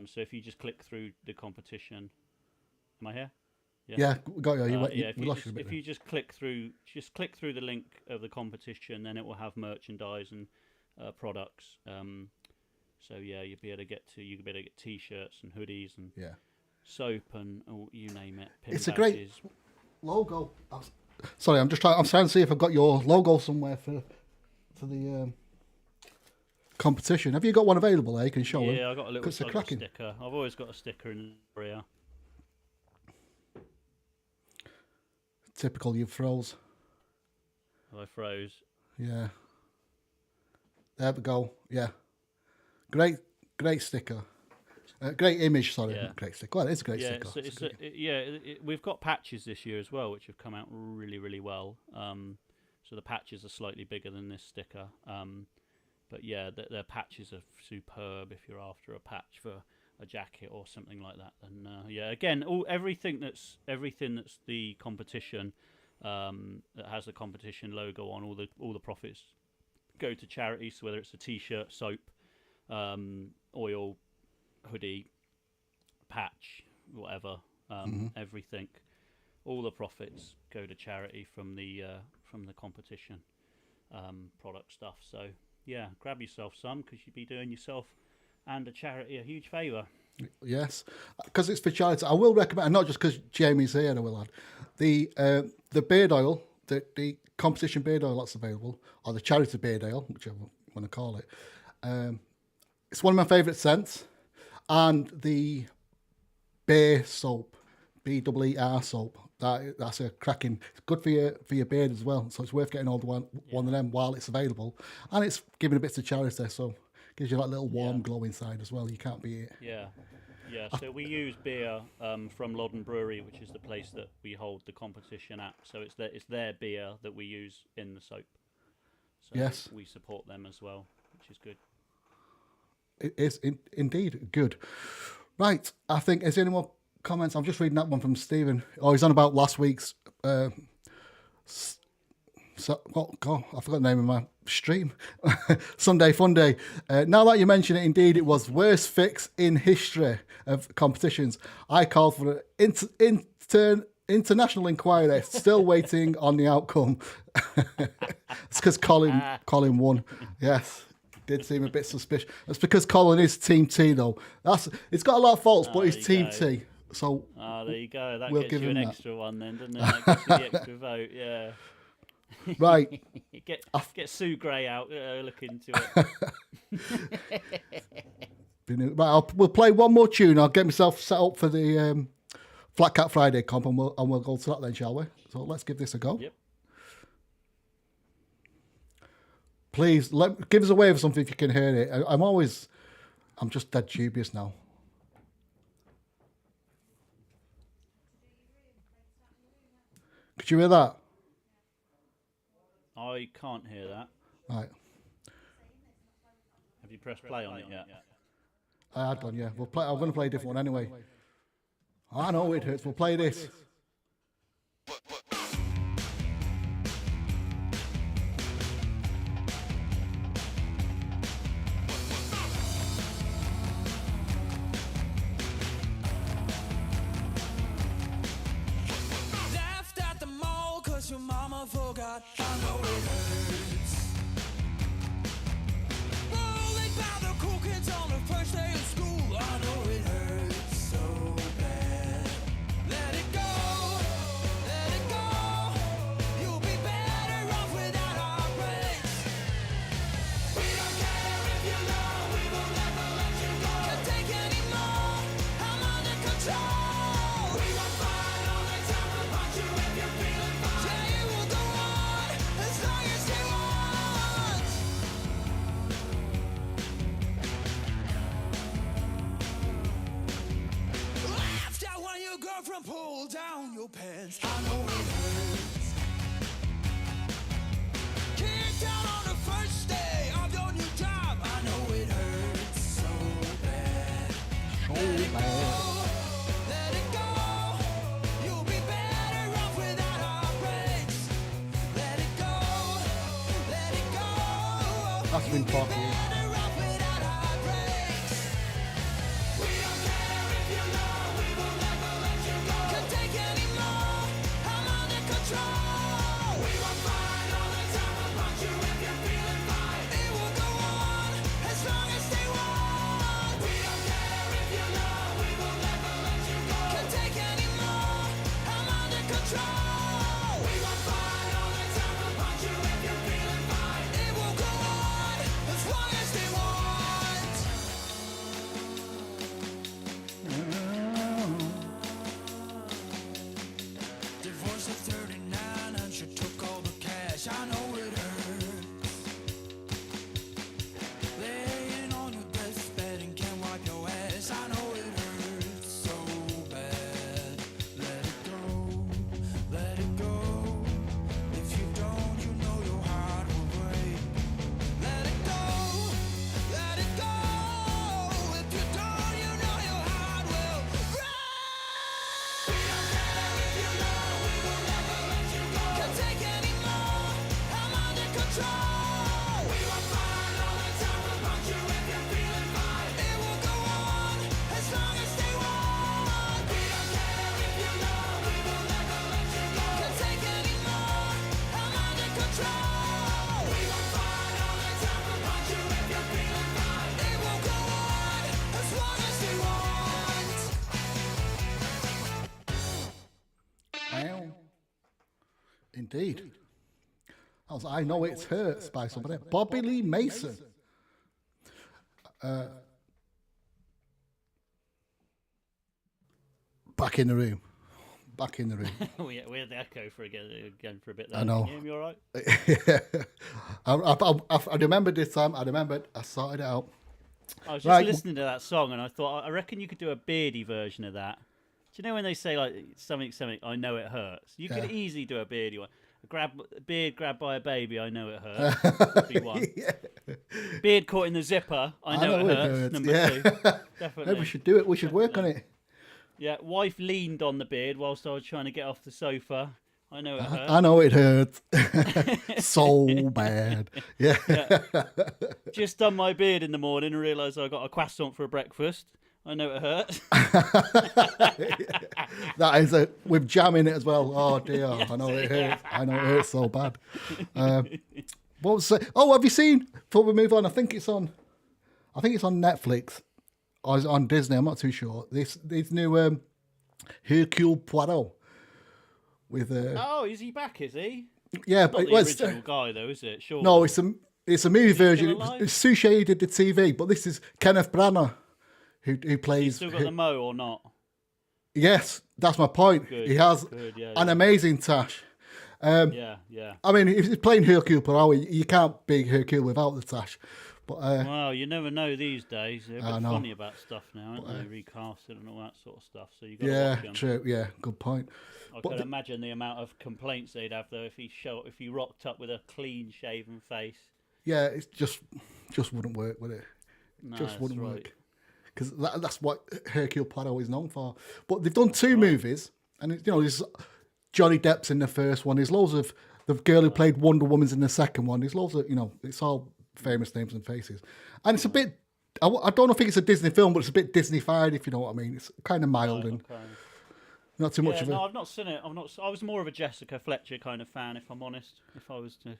So if you just click through the competition, am I here? Yeah, got you. If you just click through the link of the competition, then it will have merchandise and products. So yeah, you'll be able to get t-shirts and hoodies and soap and you name it. It's a great logo. Sorry, I'm trying to see if I've got your logo somewhere for the competition. Have you got one available there? You can show them. Yeah, I got a little sticker. I've always got a sticker in the area. Typical you froze. I froze. Yeah. There we go. Yeah. Great sticker. Great image, sorry. Yeah. Great sticker. Well, it's a great sticker. We've got patches this year as well, which have come out really, really well. So the patches are slightly bigger than this sticker. But yeah, their patches are superb if you're after a patch for a jacket or something like that. And yeah, again, everything that's the competition that has the competition logo on, all the profits go to charities. So whether it's a t-shirt, soap, oil, hoodie, patch, whatever, everything, all the profits go to charity from the competition product stuff. So yeah, grab yourself some, because you'd be doing yourself and a charity a huge favour. Yes, because it's for charity. I will recommend, and not just because Jamie's here, I will add, the beard oil, the competition beard oil that's available, or the charity beard oil, whichever you want to call it. It's one of my favourite scents, and the bear soap, BEER soap. That's a cracking. It's good for your beard as well. So it's worth getting hold of one of them while it's available, and it's giving a bit to charity. So gives you that little warm glow inside as well. You can't beat it. Yeah. So we use beer from Loddon Brewery, which is the place that we hold the competition at. So it's their beer that we use in the soap. So yes, we support them as well, which is good. It is indeed good. Right, I think, is there any more comments? I'm just reading that one from Stephen. Oh, he's on about last week's I forgot the name of my stream. Sunday Funday. Now that you mention it, indeed, it was worst fix in history of competitions. I called for an international inquiry. Still waiting on the outcome. It's because Colin won. Yes. Did seem a bit suspicious. That's because Colin is Team T, though. It's got a lot of faults, but he's Team T. So there you go. That we'll gets give you an him extra one then, doesn't it? That gets you the extra vote. Yeah. Right. Get Sue Gray out. Look into it. Right, we'll play one more tune. I'll get myself set up for the Flat Cat Friday comp, and we'll go to that then, shall we? So let's give this a go. Yep. Please give us a wave or something if you can hear it. I'm just dead dubious now. Could you hear that? I can't hear that. Right. Have you pressed play on it yet? I had done, yeah. I'm going to play a different one anyway. I know it hurts. We'll play this. Laughed at the mall 'cause your mama forgot. I know it hurts. Rolling by the cool kids on the first day of school. I know it hurts so bad. Let it go, let it go. You'll be better off without our breaks. We don't care if you know, we will never let you go. Can't take any more, I'm under control. We won't fight all the time, we'll punch you if you're feeling fine. Yeah, it will go on as long as you want. Laughed at when your girlfriend pulled down your pants. I know it hurts. Kicked out on the first day of your new job. I know it hurts so bad. Let it go. You'll be better off without our breaks. Let it go. Let it go. That's been popular. Better off without our breaks. We don't care if you know, we will never let you go. Can't take any more, I'm under control. We won't fight all the time, we'll punch you if you're feeling fine. It will go on as long as they want. We don't care if you know, we will never let you go. Can't take any more, I'm under control. We won't fight all the time, we'll punch you if you're feeling fine. It will go on as long Indeed. I Know It Hurts by somebody. Bobby Lee Mason. Back in the room. Back in the room. we had the echo for again for a bit there. I know. Can you hear me all right? I remembered this time. I sorted it out. I was just Right. listening to that song and I thought, I reckon you could do a beardy version of that. Do you know when they say like something, I know it hurts? You could easily do a beardy one. Beard grabbed by a baby, I know it hurts. Would be one. Beard caught in the zipper, I know it hurts. Number two. Definitely. Maybe we should do it. We should work on it. Yeah, wife leaned on the beard whilst I was trying to get off the sofa. I know it hurts. I know it hurts. So bad. Yeah. Just done my beard in the morning and realised I got a croissant for breakfast. I know it hurts. That is with jam in it as well. Oh dear. I know it hurts. I know it hurts so bad. What was it? Oh, have you seen? Before we move on, I think it's on Netflix. Or is it on Disney? I'm not too sure. This new Hercule Poirot with Oh, is he back? Is he? yeah, Not but the it was original guy though, is it? Sure. no, it's a movie version. still alive? Suchet did the TV, but this is Kenneth Branagh who plays. He's still got the mo or not? Yes, that's my point. Good, He has good, yeah, an yeah. amazing tash. Yeah. I mean, if he's playing Hercule Poirot, you can't be Hercule without the tash. But Well, you never know these days. They're a bit know. funny about stuff now, aren't they? Recasted and all that sort of stuff. So you got to yeah, watch them. true. Yeah, good point. I But can imagine the amount of complaints they'd have though if he rocked up with a clean shaven face. yeah, it's just wouldn't work, would it? No, Just that's wouldn't right. work. Because that's what Hercule Poirot is known for. But they've done two movies, and there's Johnny Depp's in the first one. There's loads of the girl who played Wonder Woman's in the second one. There's loads of it's all famous names and faces, and it's a bit. I don't think it's a Disney film, but it's a bit Disney-fied, if you know what I mean. It's kind of mild and Okay. not too much Yeah, of no, a. I've not seen it. I was more of a Jessica Fletcher kind of fan, if I'm honest. If I was to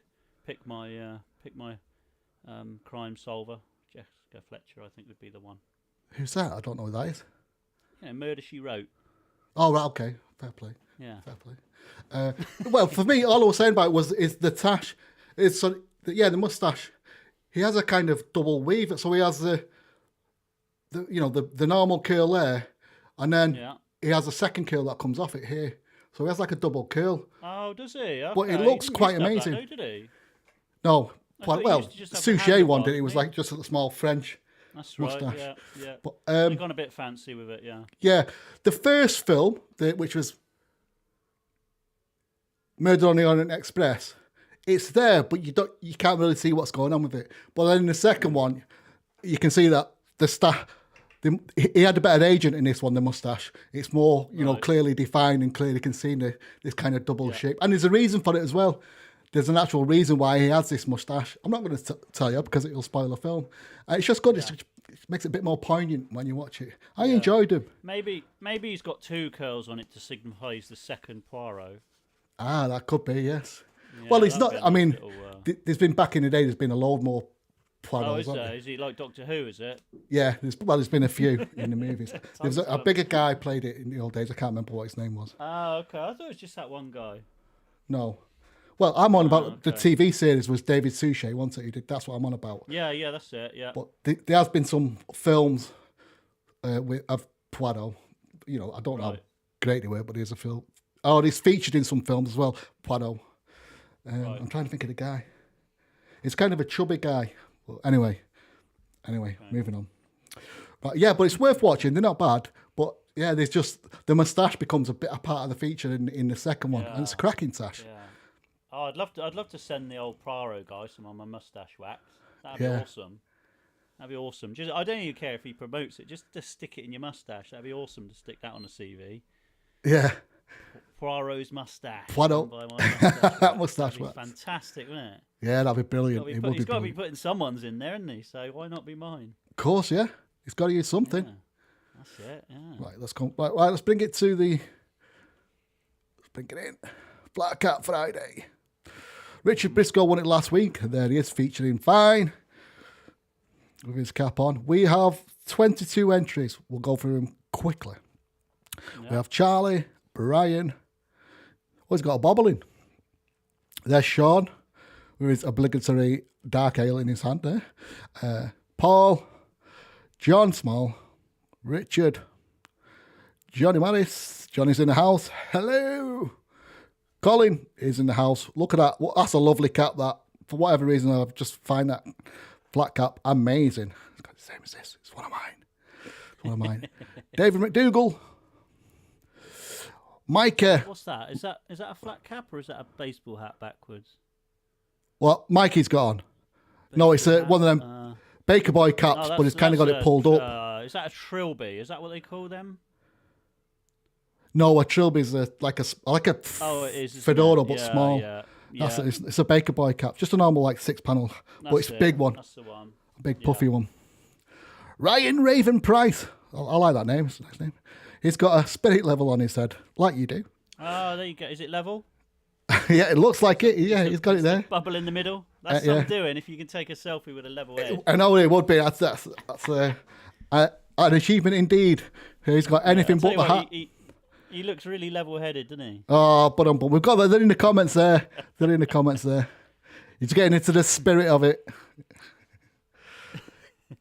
pick my crime solver, Jessica Fletcher, I think would be the one. Who's that? I don't know who that is. Yeah, Murder She Wrote. Oh, right, okay, fair play. Yeah. Fair play. Well, for me, all I was saying about it is the tash. The mustache. He has a kind of double weave. So he has the normal curl there, and then he has a second curl that comes off it here. So he has like a double curl. Oh, does he? Okay. But it looks He quite used to have amazing. That, though, did he? No, I thought he well, used to just have the Suchet one handlebar, did. It was didn't he? like just a small French That's right. mustache. Yeah. But They've gone a bit fancy with it. Yeah. yeah, the first film, which was Murder on the Orient Express, it's there, but you can't really see what's going on with it. But then in the second one, you can see that he had a better agent in this one, the mustache. It's more, clearly defined and clearly can see this kind of double shape. And there's a reason for it as well. There's an actual reason why he has this mustache. I'm not going to tell you because it'll spoil the film. It's just good. It makes it a bit more poignant when you watch it. I enjoyed him. Maybe he's got two curls on it to signify he's the second Poirot. Ah, that could be, yes. Yeah, Well, it's that'd not. be a I mean, nice little, there's been back in the day. There's been a load more Oh, Poirots. is there? Is he like Doctor Who? Is it? Yeah, there's been a few in the movies. There was a bigger guy played it in the old days. I can't remember what his name was. Oh, okay. I thought it was just that one guy. No. Well, I'm on about the TV series was David Suchet, wasn't it? He did. That's what I'm on about. Yeah, that's it. Yeah. But there has been some films of Poirot. I don't know how great they were, but there's a film. Oh, he's featured in some films as well. Poirot. I'm trying to think of the guy. It's kind of a chubby guy. Well, anyway, moving on. But yeah, but it's worth watching. They're not bad. But yeah, there's just the moustache becomes a part of the feature in the second one, and it's a cracking tash. Yeah. Oh, I'd love to send the old Poirot guy some of my mustache wax. That'd be awesome. That'd be awesome. I don't even care if he promotes it. Just stick it in your mustache. That'd be awesome to stick that on a CV. Yeah. Poirot's mustache. Poirot. By my Mustache That'd be wax. fantastic, wouldn't it? Yeah, that'd be brilliant. He's got to be putting someone's in there, isn't he? So why not be mine? Of course, yeah. He's got to use something. Yeah. That's it. Yeah. Right, let's come. Right, let's bring it to the. Let's bring it in. Black Cat Friday. Richard Briscoe won it last week. There he is, featuring fine with his cap on. We have 22 entries. We'll go through them quickly. Yeah. We have Charlie, Brian. Oh, he's got a bobbling. There's Sean with his obligatory dark ale in his hand there. Paul, John Small, Richard, Johnny Maris. Johnny's in the house. Hello. Colin is in the house. Look at that. That's a lovely cap, that. For whatever reason, I just find that flat cap amazing. It's got the same as this. It's one of mine. It's one of mine. David McDougall. Micah. What's that? Is that a flat cap or is that a baseball hat backwards? Well, Mikey's got on. No, it's one of them Baker Boy caps, but it's kind of got it pulled up. Is that a trilby? Is that what they call them? No, a trilby's like a Oh, it is, fedora, it? but Yeah, small. Yeah. That's it. It's a Baker Boy cap, just a normal like 6-panel, but it's a big one, That's the one. a big puffy one. Ryan Raven Price. I like that name. It's a nice name. He's got a spirit level on his head, like you do. Oh, there you go. Is it level? Yeah, it looks like it. Yeah, he's got it there. Bubble in the middle. That's what I'm doing. If you can take a selfie with a level head. I know it would be. That's an achievement indeed. He's got anything I'll but tell the you hat. what, he looks really level-headed, doesn't he? Oh, but we've got that. They're in the comments there. They're in the comments there. He's getting into the spirit of it.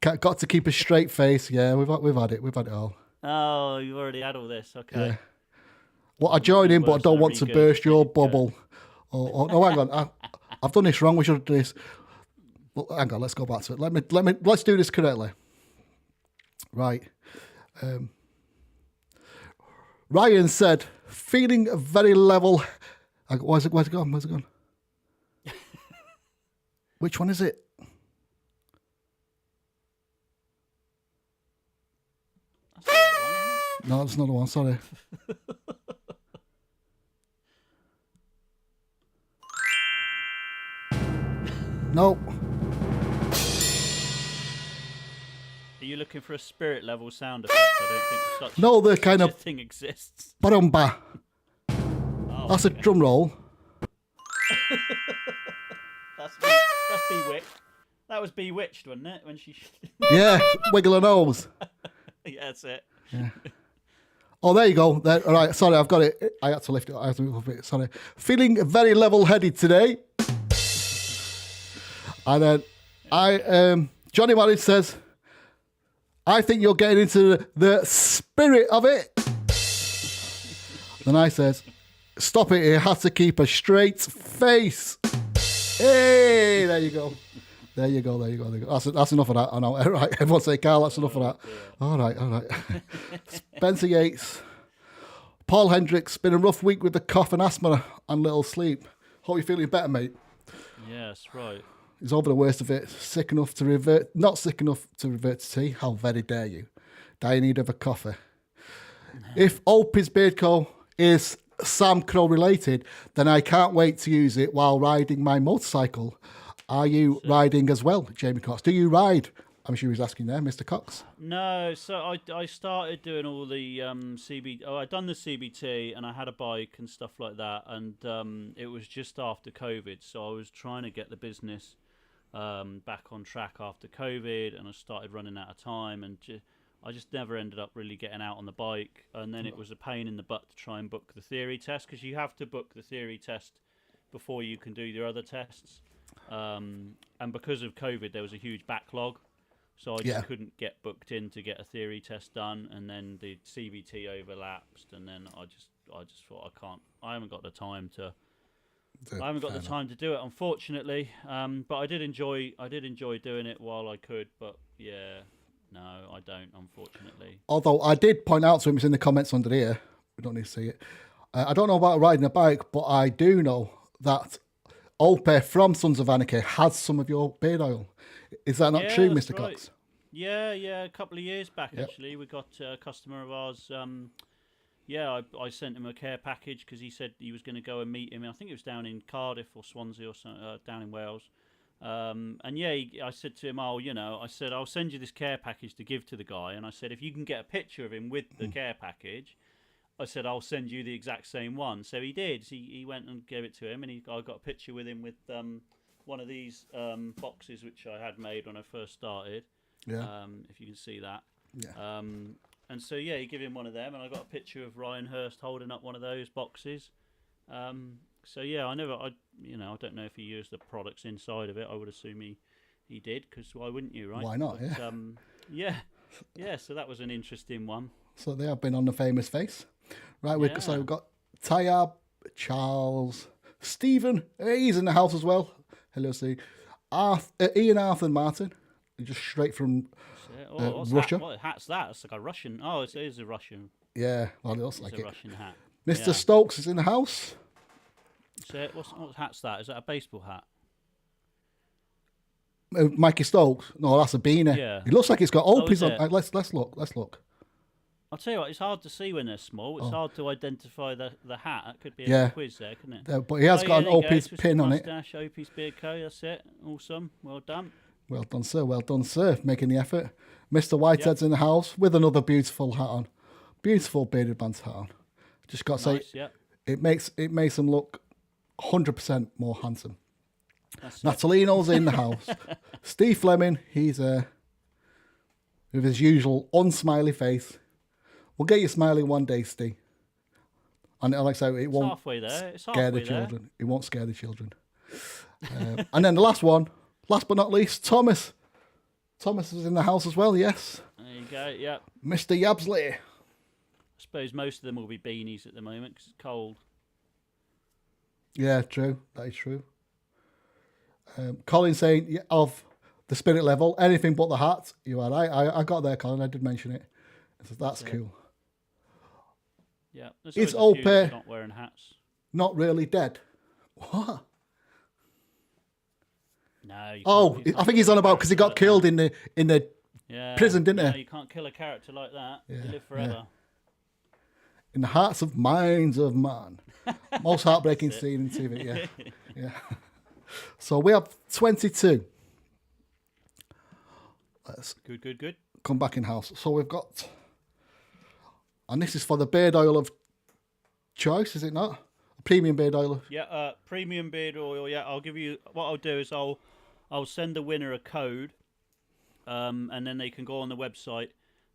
Got to keep a straight face. Yeah, we've had it. We've had it all. Oh, you've already had all this. Okay. Yeah. Well, I joined in, but I don't want to Really burst good. your bubble. No, hang on. I've done this wrong. We should do this. Well, hang on. Let's go back to it. Let's do this correctly. Right. Ryan said, feeling very level. Where's it gone? Where's it gone? Which one is it? That's the right one, No, it's another one. Sorry. No. Are you looking for a spirit level sound effect? I don't think such No, they're kind such of a thing exists. ba. Oh, That's a drum roll. that's Bewitched. That was Bewitched, wasn't it? When she. Yeah, wiggle her nose. Yeah, that's it. Oh, there you go. There, all right, sorry, I've got it. I had to lift it. I had to move it. Sorry. Feeling very level-headed today. And then Johnny Marriage says, I think you're getting into the spirit of it. Then I says, stop it. It has to keep a straight face. Hey, there you go. There you go. That's enough of that. I know. All right, everyone say, Carl, that's enough of that. All right. Spencer Yates. Paul Hendricks, been a rough week with the cough and asthma and little sleep. Hope you're feeling better, mate. Yes, right. He's over the worst of it. Not sick enough to revert to tea. How very dare you? Die in need of a coffee. If Opies Beard Co. is Sam Crow related, then I can't wait to use it while riding my motorcycle. Are you riding as well, Jamie Cox? Do you ride? I'm sure he's asking there, Mr. Cox. No, so I started doing all the CBT. Oh, I'd done the CBT and I had a bike and stuff like that. And it was just after COVID. So I was trying to get the business back on track after COVID. And I started running out of time. And I just never ended up really getting out on the bike. And then it was a pain in the butt to try and book the theory test. Because you have to book the theory test before you can do your other tests. And because of COVID, there was a huge backlog. So I just couldn't get booked in to get a theory test done, and then the CBT overlapsed, and then I just thought I haven't got the time to do it, unfortunately. But I did enjoy doing it while I could, but yeah, no, I don't, unfortunately. Although I did point out to him, it's in the comments under here. We don't need to see it. I don't know about riding a bike, but I do know that Opie from Sons of Anarchy has some of your beard oil. Is that not true, Mr. Right. Cox? Yeah, a couple of years back, actually, we got a customer of ours. I sent him a care package because he said he was going to go and meet him. I think it was down in Cardiff or Swansea or down in Wales. I said to him, I said, I'll send you this care package to give to the guy. And I said, if you can get a picture of him with the care package, I said, I'll send you the exact same one. So he did. He went and gave it to him, and I got a picture with him with one of these boxes which I had made when I first started. Yeah. If you can see that. Yeah. And so he gave him one of them, and I got a picture of Ryan Hurst holding up one of those boxes. So yeah, I don't know if he used the products inside of it. I would assume he did, because why wouldn't you, right? Why not? But, yeah. So that was an interesting one. So they have been on the famous face. Right, Yeah. so we've got Tyab, Charles, Stephen, he's in the house as well. Hello, Steve. Ian, Arthur, and Martin, just straight from What's Russia. What hat's that? It's like a Russian. Oh, it is a Russian. Yeah, well, it looks It's like a it. Russian hat. Mr. Yeah. Stokes is in the house. So what hat's that? Is that a baseball hat? Mikey Stokes. No, that's a beanie. Yeah. It looks like it's got Opies is on. it? Let's look. Let's look. I'll tell you what, it's hard to see when they're small. It's hard to identify the hat. That could be a Yeah. quiz there, couldn't it? But he has got an there you go. Opies Twisted pin on it. mustache, Opies Beard Co. That's it. Awesome. Well done. Well done, sir. Well done, sir. Making the effort. Mr. Whitehead's in the house with another beautiful hat on. Beautiful bearded man's hat on. Just got to Nice, say, yeah. it makes him look 100% more handsome. That's it. Natalino's in the house. Steve Fleming, he's with his usual unsmiley face. We'll get you smiling one day, Steve. And like I say, it won't halfway there. It's scare the halfway there. children. It won't scare the children. And then the last one, last but not least, Thomas. Thomas is in the house as well, yes. There you go, yeah. Mr. Yabsley. I suppose most of them will be beanies at the moment because it's cold. Yeah, true. That is true. Colin saying, yeah, of the spirit level, anything but the hat. You are right. I got there, Colin. I did mention it. So that's cool. Yeah. There's It's always a few Opie. that's not wearing hats. Not really dead. What? No. You Oh, can't- you I can't think he's kill on a about because he got character killed like in the that. prison, didn't No, he? you can't kill a character like that. Yeah, You live forever. in the hearts of minds of man. Most heartbreaking scene in TV. Yeah, yeah. So we have 22. Let's Good. come back in house. So we've got, and this is for the beard oil of choice, is it not? A premium beard oil. Yeah, premium beard oil. Yeah, I'll give you. What I'll do is I'll send the winner a code, and then they can go on the website,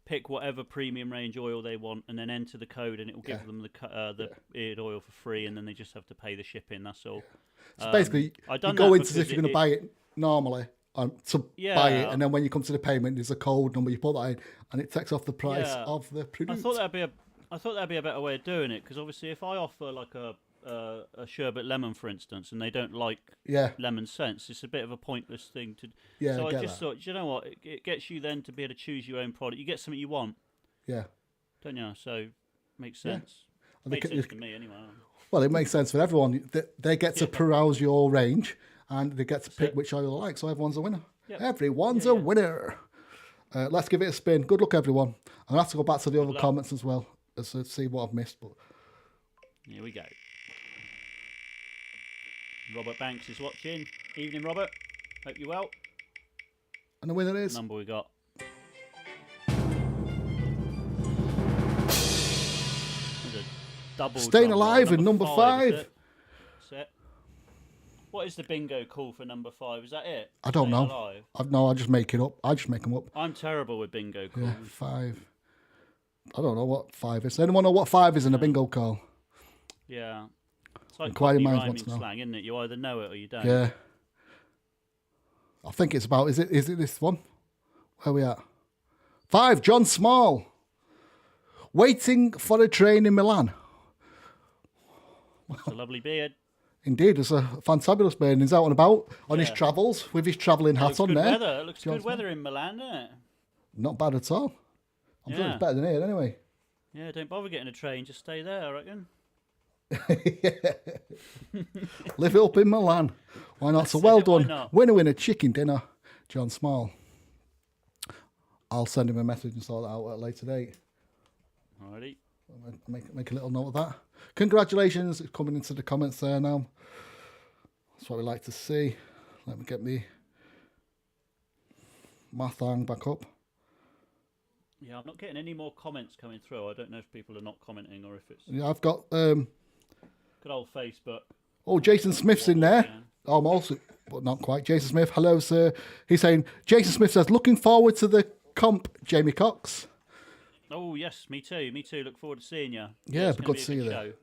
pick whatever premium range oil they want, and then enter the code, and it will give them the beard oil for free, and then they just have to pay the shipping. That's all. So basically, I you done go that into as if because you're going to buy it normally to buy it, and then when you come to the payment, there's a code number. You put that in, and it takes off the price Yeah. of the product. I thought that'd be a better way of doing it, because obviously if I offer like a sherbet lemon, for instance, and they don't like Yeah, lemon scents, it's a bit of a pointless thing to. yeah. So I I get just that. thought, do you know what? It gets you then to be able to choose your own product. You get something you want, Yeah. don't you? So makes Yeah. sense. And Makes they sense can- to me anyway. Well, it makes sense for everyone. They get to peruse your range, and they get to pick which oil they like. So everyone's a winner. Yep. Everyone's Yeah, a yeah. winner. Let's give it a spin. Good luck, everyone. I'll have to go back to the other luck. comments as well to see what I've missed. But Here we go. Robert Banks is watching. Evening, Robert. Hope you're well. and the winner is Number we got. There's a double Staying drum roll. Alive in number is 5. it? That's it. What is the bingo call for number 5? Is that it? I don't Staying know. Alive? I just make it up. I just make them up. I'm terrible with bingo calls. Yeah, 5. I don't know what 5 is. Anyone know what 5 is in a bingo call? Yeah. It's like Inquiry Cockney minds rhyming want to know. slang, isn't it? You either know it or you don't. Yeah. I think it's about. Is it this one? Where we at? 5. John Small. Waiting for a train in Milan. It's a lovely beard. Indeed, it's a fantabulous beard. He's out and about on his Yeah. travels with his travelling hat Looks on good there. weather. It looks John good weather in Milan, doesn't it? Not bad at all. I'm sure Yeah. it's better than here anyway. Yeah, don't bother getting a train. Just stay there, I reckon. Live it up in Milan. Why not? So That's well it, why done. not? Winner chicken dinner, John Small. I'll send him a message and sort that out at a later date. Alrighty. Make a little note of that. Congratulations. It's coming into the comments there now. That's what we like to see. Let me get my thing back up. Yeah, I'm not getting any more comments coming through. I don't know if people are not commenting or if it's Yeah, I've got good old Facebook. Jason Smith's in there. Yeah. Almost, but not quite. Jason Smith, hello, sir. He's saying, Jason Smith says, looking forward to the comp, Jamie Cox. Oh, yes, me too. Me too. Look forward to seeing you. Yeah, it's it'd be gonna good to see a you good there. show.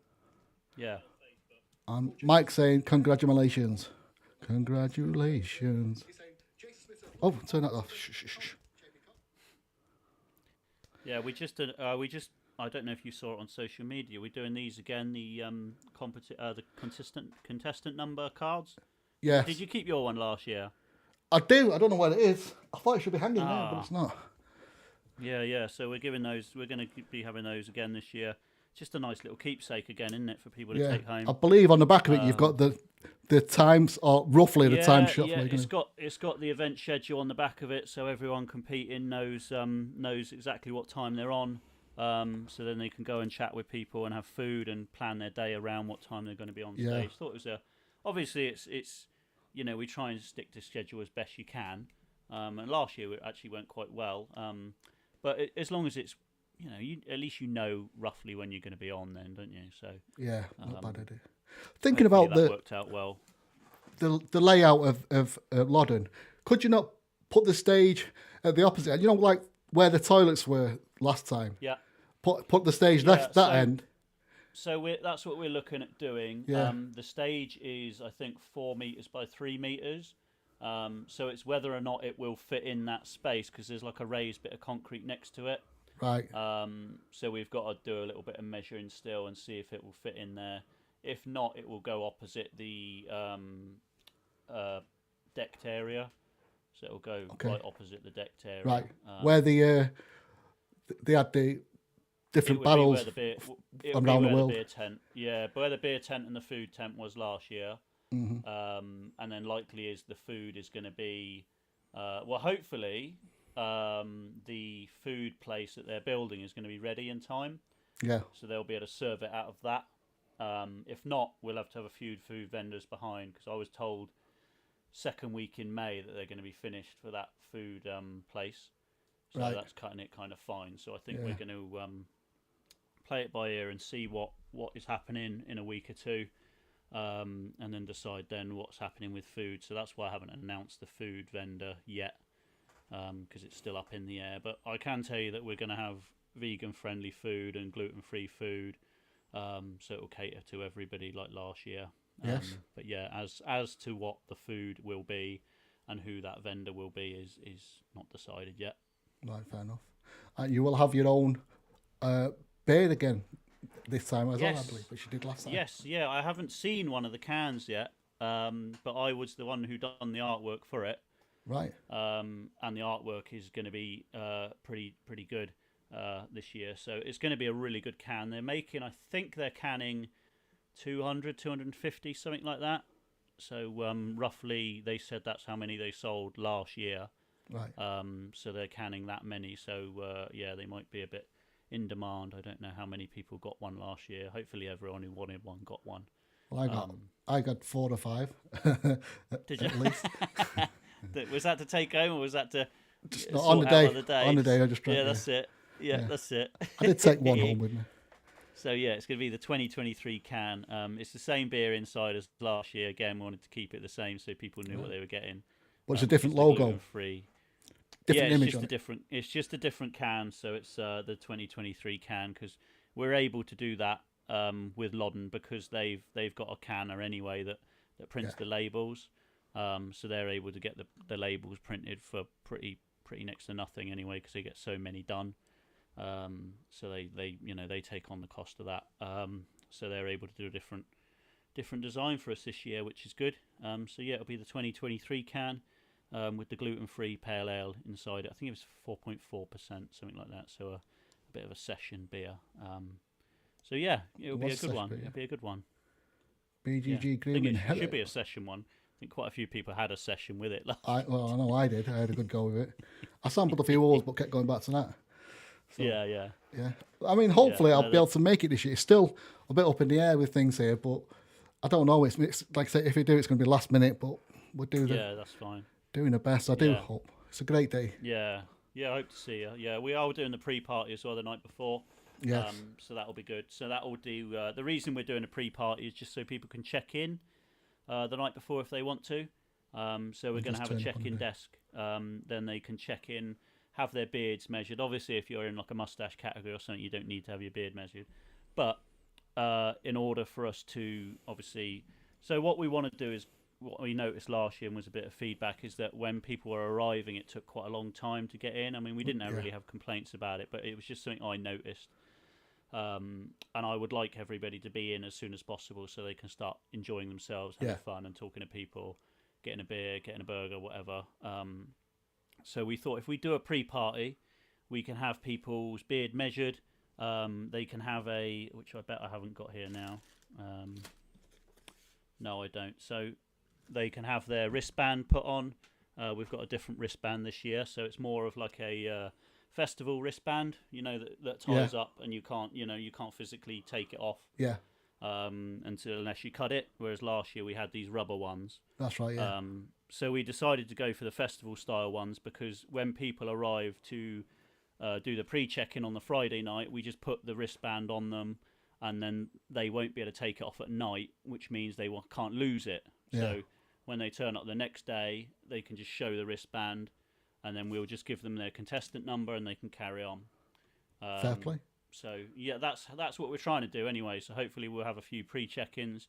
Yeah. And Mike saying, congratulations. Congratulations. Oh, turn that off. Shh, shh, shh. Yeah, we just I don't know if you saw it on social media. We're doing these again, the the contestant number cards. Yes. Did you keep your one last year? I do. I don't know where it is. I thought it should be hanging there, but it's not. Yeah. So we're giving those. We're going to be having those again this year. Just a nice little keepsake again, isn't it, for people to take home? I believe on the back of it you've got the times, or roughly the time shot. Yeah, it's got the event schedule on the back of it, so everyone competing knows exactly what time they're on. So then they can go and chat with people and have food and plan their day around what time they're going to be on stage. Thought it was obviously it's we try and stick to schedule as best you can. And last year it actually went quite well. But as long as it's at least you know roughly when you're going to be on, then, don't you? So yeah, not bad idea. Thinking about that worked out well. The layout of Loddon, could you not put the stage at the opposite end? Like where the toilets were last time. Yeah. Put the stage that end. So that's what we're looking at doing. Yeah. The stage is, I think, 4 meters by 3 meters. So it's whether or not it will fit in that space, because there's like a raised bit of concrete next to it. Right. So we've got to do a little bit of measuring still and see if it will fit in there. If not, it will go opposite the decked area. So it'll go right opposite the decked area. Right. Where they had the different barrels around the world. Beer tent. Yeah, where the beer tent and the food tent was last year. Mm-hmm. And then likely is the food is going to be, hopefully the food place that they're building is going to be ready in time. Yeah. So they'll be able to serve it out of that. If not, we'll have to have a few food vendors behind, because I was told second week in May that they're going to be finished for that food place. So that's cutting it kind of fine. So I think we're going to play it by ear and see what is happening in a week or two, and then decide then what's happening with food. So that's why I haven't announced the food vendor yet, because it's still up in the air. But I can tell you that we're going to have vegan-friendly food and gluten-free food, so it will cater to everybody like last year. Yes. But yeah, as to what the food will be and who that vendor will be is not decided yet. Right, fair enough. And you will have your own beer again this time as well, I believe, which you did last time. Yes, yeah. I haven't seen one of the cans yet, but I was the one who done the artwork for it. Right. And the artwork is going to be pretty good this year. So it's going to be a really good can. They're making, I think they're canning 200, 250, something like that. So roughly, they said that's how many they sold last year. Right. So they're canning that many. So yeah, they might be a bit in demand. I don't know how many people got one last year. Hopefully, everyone who wanted one got one. Well, I got 4 or 5. Did you? At least. Was that to take home, or was that to Just on the day? On the day, I just drank. Yeah, that's it. Yeah, that's it. I did take one home with me. So yeah, it's going to be the 2023 can. It's the same beer inside as last year. Again, we wanted to keep it the same so people knew what they were getting. But it's a different logo. Free. Different image on it. It's just a different can. So it's the 2023 can, because we're able to do that with Loddon because they've got a canner anyway that prints the labels. So they're able to get the labels printed for pretty next to nothing anyway, because they get so many done. So they take on the cost of that. So they're able to do a different design for us this year, which is good. So yeah, it'll be the 2023 can with the gluten-free pale ale inside it. I think it was 4.4%, something like that. So a bit of a session beer. So yeah, it'll be a good one. It'll be a good one. BGG Green. It should be a session one. I think quite a few people had a session with it. I know I did. I had a good go with it. I sampled a few holes, but kept going back to that. So, yeah. I mean, hopefully I'll be able to make it this year. It's still a bit up in the air with things here, but I don't know. It's like I say, if we do, it's going to be last minute, but we'll do that's fine. Doing the best. I do hope. It's a great day. Yeah, I hope to see you. Yeah, we are doing the pre-party as well the night before. Yes. So that'll be good. So that will do. The reason we're doing a pre-party is just so people can check in the night before if they want to. So we're going to have a check-in desk. Then they can check in, have their beards measured. Obviously, if you're in like a mustache category or something, you don't need to have your beard measured. But in order for us to obviously, so what we want to do is, what we noticed last year and was a bit of feedback is that when people were arriving, it took quite a long time to get in. I mean, we didn't really have complaints about it, but it was just something I noticed. And I would like everybody to be in as soon as possible so they can start enjoying themselves, having fun and talking to people, getting a beer, getting a burger, whatever. So we thought if we do a pre-party, we can have people's beard measured. They can have which I bet I haven't got here now. No, I don't. So they can have their wristband put on. We've got a different wristband this year, so it's more of like a festival wristband, that ties up, and you can't physically take it off. Yeah. Unless you cut it. Whereas last year we had these rubber ones. That's right. Yeah. So we decided to go for the festival style ones because when people arrive to do the pre-check-in on the Friday night, we just put the wristband on them, and then they won't be able to take it off at night, which means they can't lose it. Yeah. So when they turn up the next day, they can just show the wristband, and then we'll just give them their contestant number, and they can carry on. Fair play. So yeah, that's what we're trying to do anyway. So hopefully we'll have a few pre-check-ins.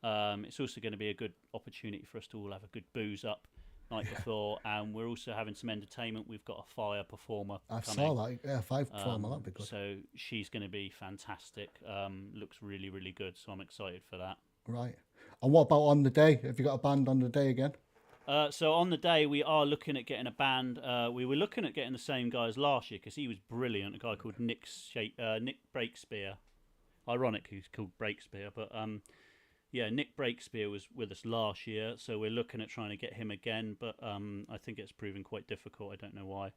It's also going to be a good opportunity for us to all have a good booze up night before, and we're also having some entertainment. We've got a fire performer I coming. saw that. Yeah, 5 performer. That'd be good. So she's going to be fantastic. Looks really, really good. So I'm excited for that. Right. And what about on the day? Have you got a band on the day again? So on the day, we are looking at getting a band. We were looking at getting the same guy as last year because he was brilliant. A guy called Nick Breakspear. Ironic, he's called Breakspear, but Nick Breakspear was with us last year, so we're looking at trying to get him again. But I think it's proving quite difficult. I don't know why.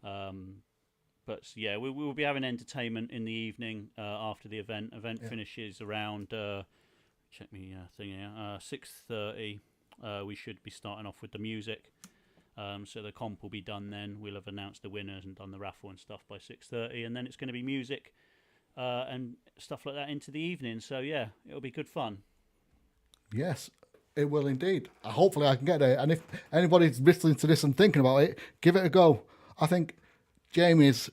But yeah, we will be having entertainment in the evening after the event. Event finishes around. Check me thing here. 6:30. We should be starting off with the music. So the comp will be done then. We'll have announced the winners and done the raffle and stuff by 6:30, and then it's going to be music and stuff like that into the evening. So yeah, it'll be good fun. Yes, it will indeed. Hopefully I can get there. And if anybody's listening to this and thinking about it, give it a go. I think Jamie's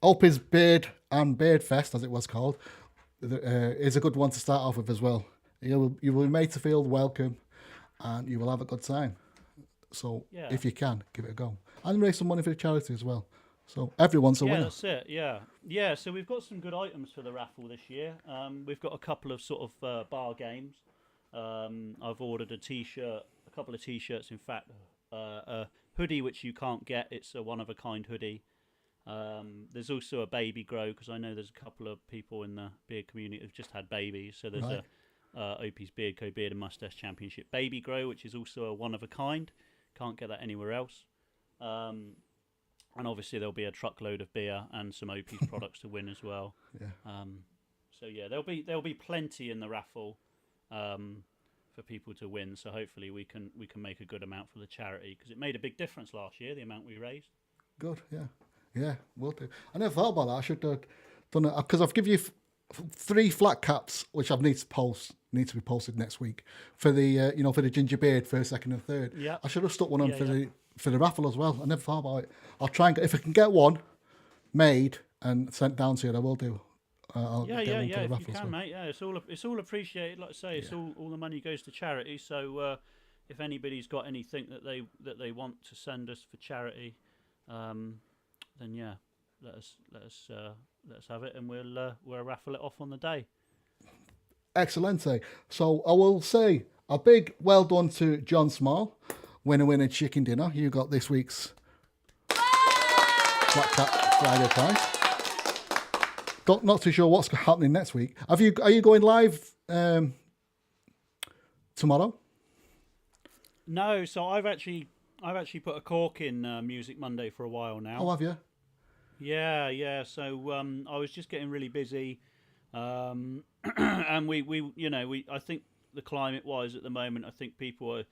Opies Beard and Beard Fest, as it was called, is a good one to start off with as well. You will be made to feel welcome, and you will have a good time. So if you can, give it a go. And raise some money for the charity as well. So everyone's a winner. Yeah, that's it. Yeah. So we've got some good items for the raffle this year. We've got a couple of sort of bar games. I've ordered a couple of T-shirts, in fact, a hoodie which you can't get. It's a one-of-a-kind hoodie. There's also a baby grow, because I know there's a couple of people in the beard community who've just had babies. So there's a Opies Beard Co Beard and Mustache Championship baby grow, which is also a one-of-a-kind. Can't get that anywhere else. And obviously there'll be a truckload of beer and some Opies products to win as well. Yeah. So yeah, there'll be plenty in the raffle for people to win. So hopefully we can make a good amount for the charity, because it made a big difference last year, the amount we raised. Good. Yeah, will do. I never thought about that. I should have done it, because I've given you 3 flat caps which I need to be posted next week for the for the ginger beard, first, second, and third. Yeah. I should have stuck one on for the raffle as well. I never thought about it. I'll try and if I can get one made and sent down to you, I will do. I'll get one for the if raffle you can, as well. mate. Yeah, it's all appreciated. Like I say, it's all the money goes to charity. So if anybody's got anything that they want to send us for charity, then yeah, let us have it, and we'll raffle it off on the day. Excellente. So I will say a big well done to John Small, winner chicken dinner. You got this week's Black Cat Friday prize. Not too sure what's happening next week. Are you going live tomorrow? No, so I've actually put a cork in Music Monday for a while now. Oh, have you? Yeah. So I was just getting really busy, and we I think the climate-wise at the moment, I think people are,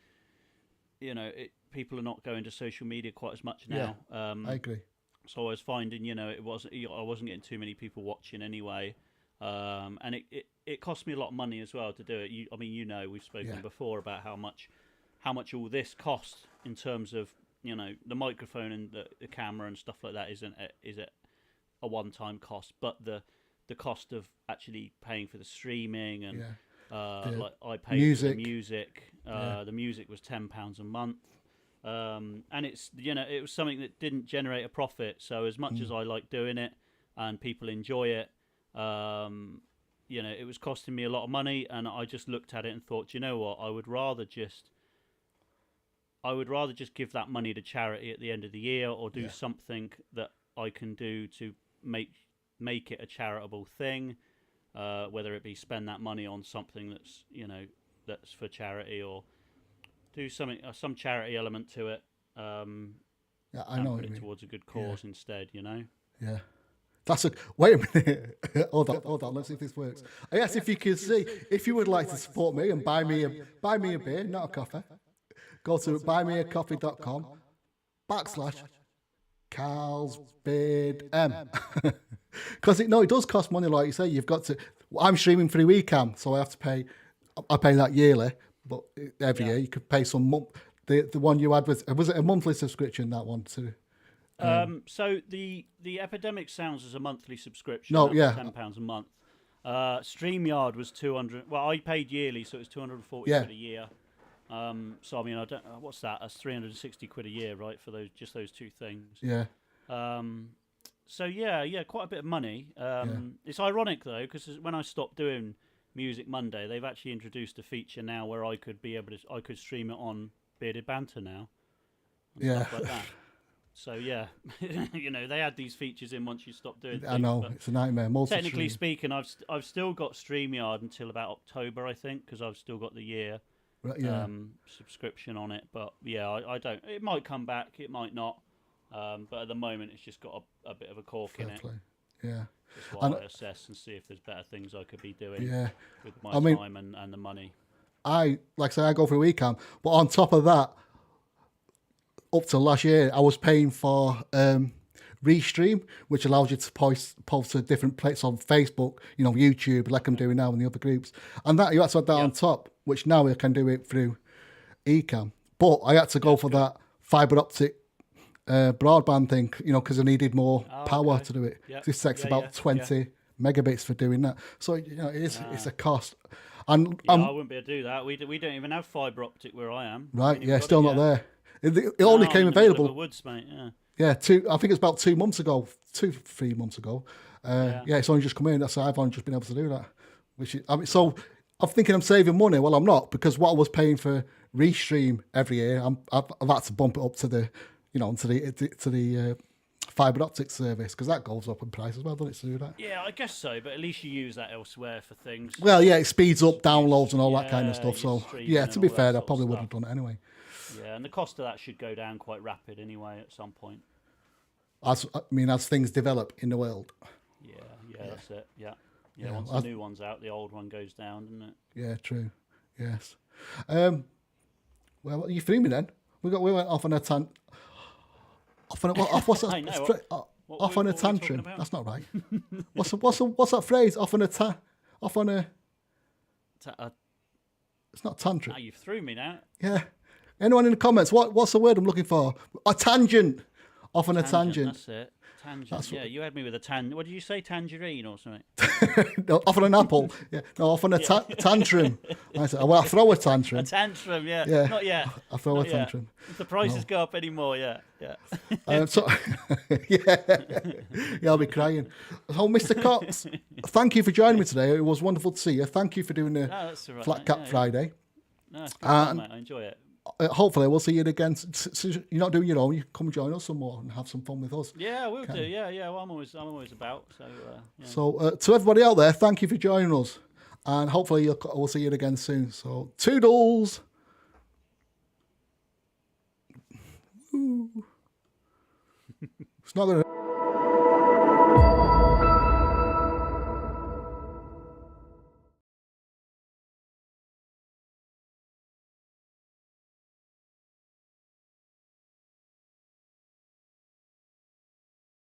people are not going to social media quite as much now. Yeah, I agree. So I was finding, I wasn't getting too many people watching anyway, and it cost me a lot of money as well to do it. We've spoken before about how much all this costs in terms of the microphone and the camera and stuff like that is a one-time cost, but the the cost of actually paying for the streaming and The like I paid music. for the music. The music was £10 a month. And it's, you know, it was something that didn't generate a profit. So as much as I like doing it and people enjoy it, you know, it was costing me a lot of money, and I just looked at it and thought, you know what, I would rather just give that money to charity at the end of the year, or do something that I can do to make it a charitable thing, whether it be spend that money on something that's, you know, that's for charity, or do something, some charity element to it. I know and what put you it mean. towards a good cause instead, you know. Yeah. Wait a minute. hold on. Let's see if this works. Yes, if you can see, if you would like to support me and buy me a beer, not a coffee, go to buymeacoffee.com/CarlsBeardM. Because it does cost money, like you say. You've got to. I'm streaming through Ecamm, so I have to pay. I pay that yearly, but every year you could pay some month. The one you had was it a monthly subscription? That one too. So the Epidemic Sounds is a monthly subscription. No, that was yeah. £10 a month. StreamYard was 200. Well, I paid yearly, so it was 240 Yeah. quid a year. So I mean, I don't. What's that? That's 360 quid a year, right? For those two things. Yeah. So yeah, quite a bit of money. It's ironic though, because when I stopped doing Music Monday, they've actually introduced a feature now where I could stream it on Bearded Banter now. And stuff like that. So yeah, you know, they add these features in once you stop doing things. I know, it's a nightmare. Technically speaking, I've still got StreamYard until about October, I think, because I've still got the year subscription on it. But yeah, I don't. It might come back, it might not. But at the moment, it's just got a bit of a cork in it. Yeah. Just while I assess and see if there's better things I could be doing with my time and the money. I go through Ecamm, but on top of that, up to last year, I was paying for Restream, which allows you to post to different places on Facebook, you know, YouTube, like I'm doing now in the other groups. And that you had to add that on top, which now I can do it through Ecamm. But I had to go for that fibre optic broadband thing, you know, because I needed more power to do it. This takes about 20 megabits for doing that. So, you know, it's a cost. And I wouldn't be able to do that. We don't even have fibre optic where I am. Right, still not there. It only came available. The woods, mate. I think it's about 2 months ago, 3 months ago. It's only just come in. So I've only just been able to do that. So I'm thinking I'm saving money. Well, I'm not, because what I was paying for Restream every year, I've had to bump it up to the, you know, to the fibre optic service, because that goes up in price as well, doesn't it, to do that? Yeah, I guess so, but at least you use that elsewhere for things. Well, yeah, it speeds up downloads and all that kind of stuff. So yeah, to be fair, I probably would have done it anyway. Yeah, and the cost of that should go down quite rapid anyway at some point. As things develop in the world. Yeah, that's it. Yeah. Once the new one's out, the old one goes down, doesn't it? Yeah, true. Yes. Well, are you free me then? We went off on a tantrum. Off on a tantrum. That's not right. What's that phrase? Off on a. It's not tantrum. You threw me now. Yeah. Anyone in the comments? What's the word I'm looking for? A tangent. Off on a tangent. That's it. Tangent. You had me with a What did you say? Tangerine or something? No, off on an apple. Yeah. No, off on a tantrum. I said, well, I throw a tantrum. A tantrum, yeah. Not yet. I throw a tantrum. If the prices go up anymore, yeah. I'll be crying. So, Mr. Cox, thank you for joining me today. It was wonderful to see you. Thank you for doing the Flat Cap Friday. No, it's good fun, mate. I enjoy it. Hopefully we'll see you again. So you're not doing your own, you come and join us some more and have some fun with us. Yeah, we'll do. Yeah. Well, I'm always about. So. So to everybody out there, thank you for joining us, and hopefully we'll see you again soon. So toodles. It's not gonna.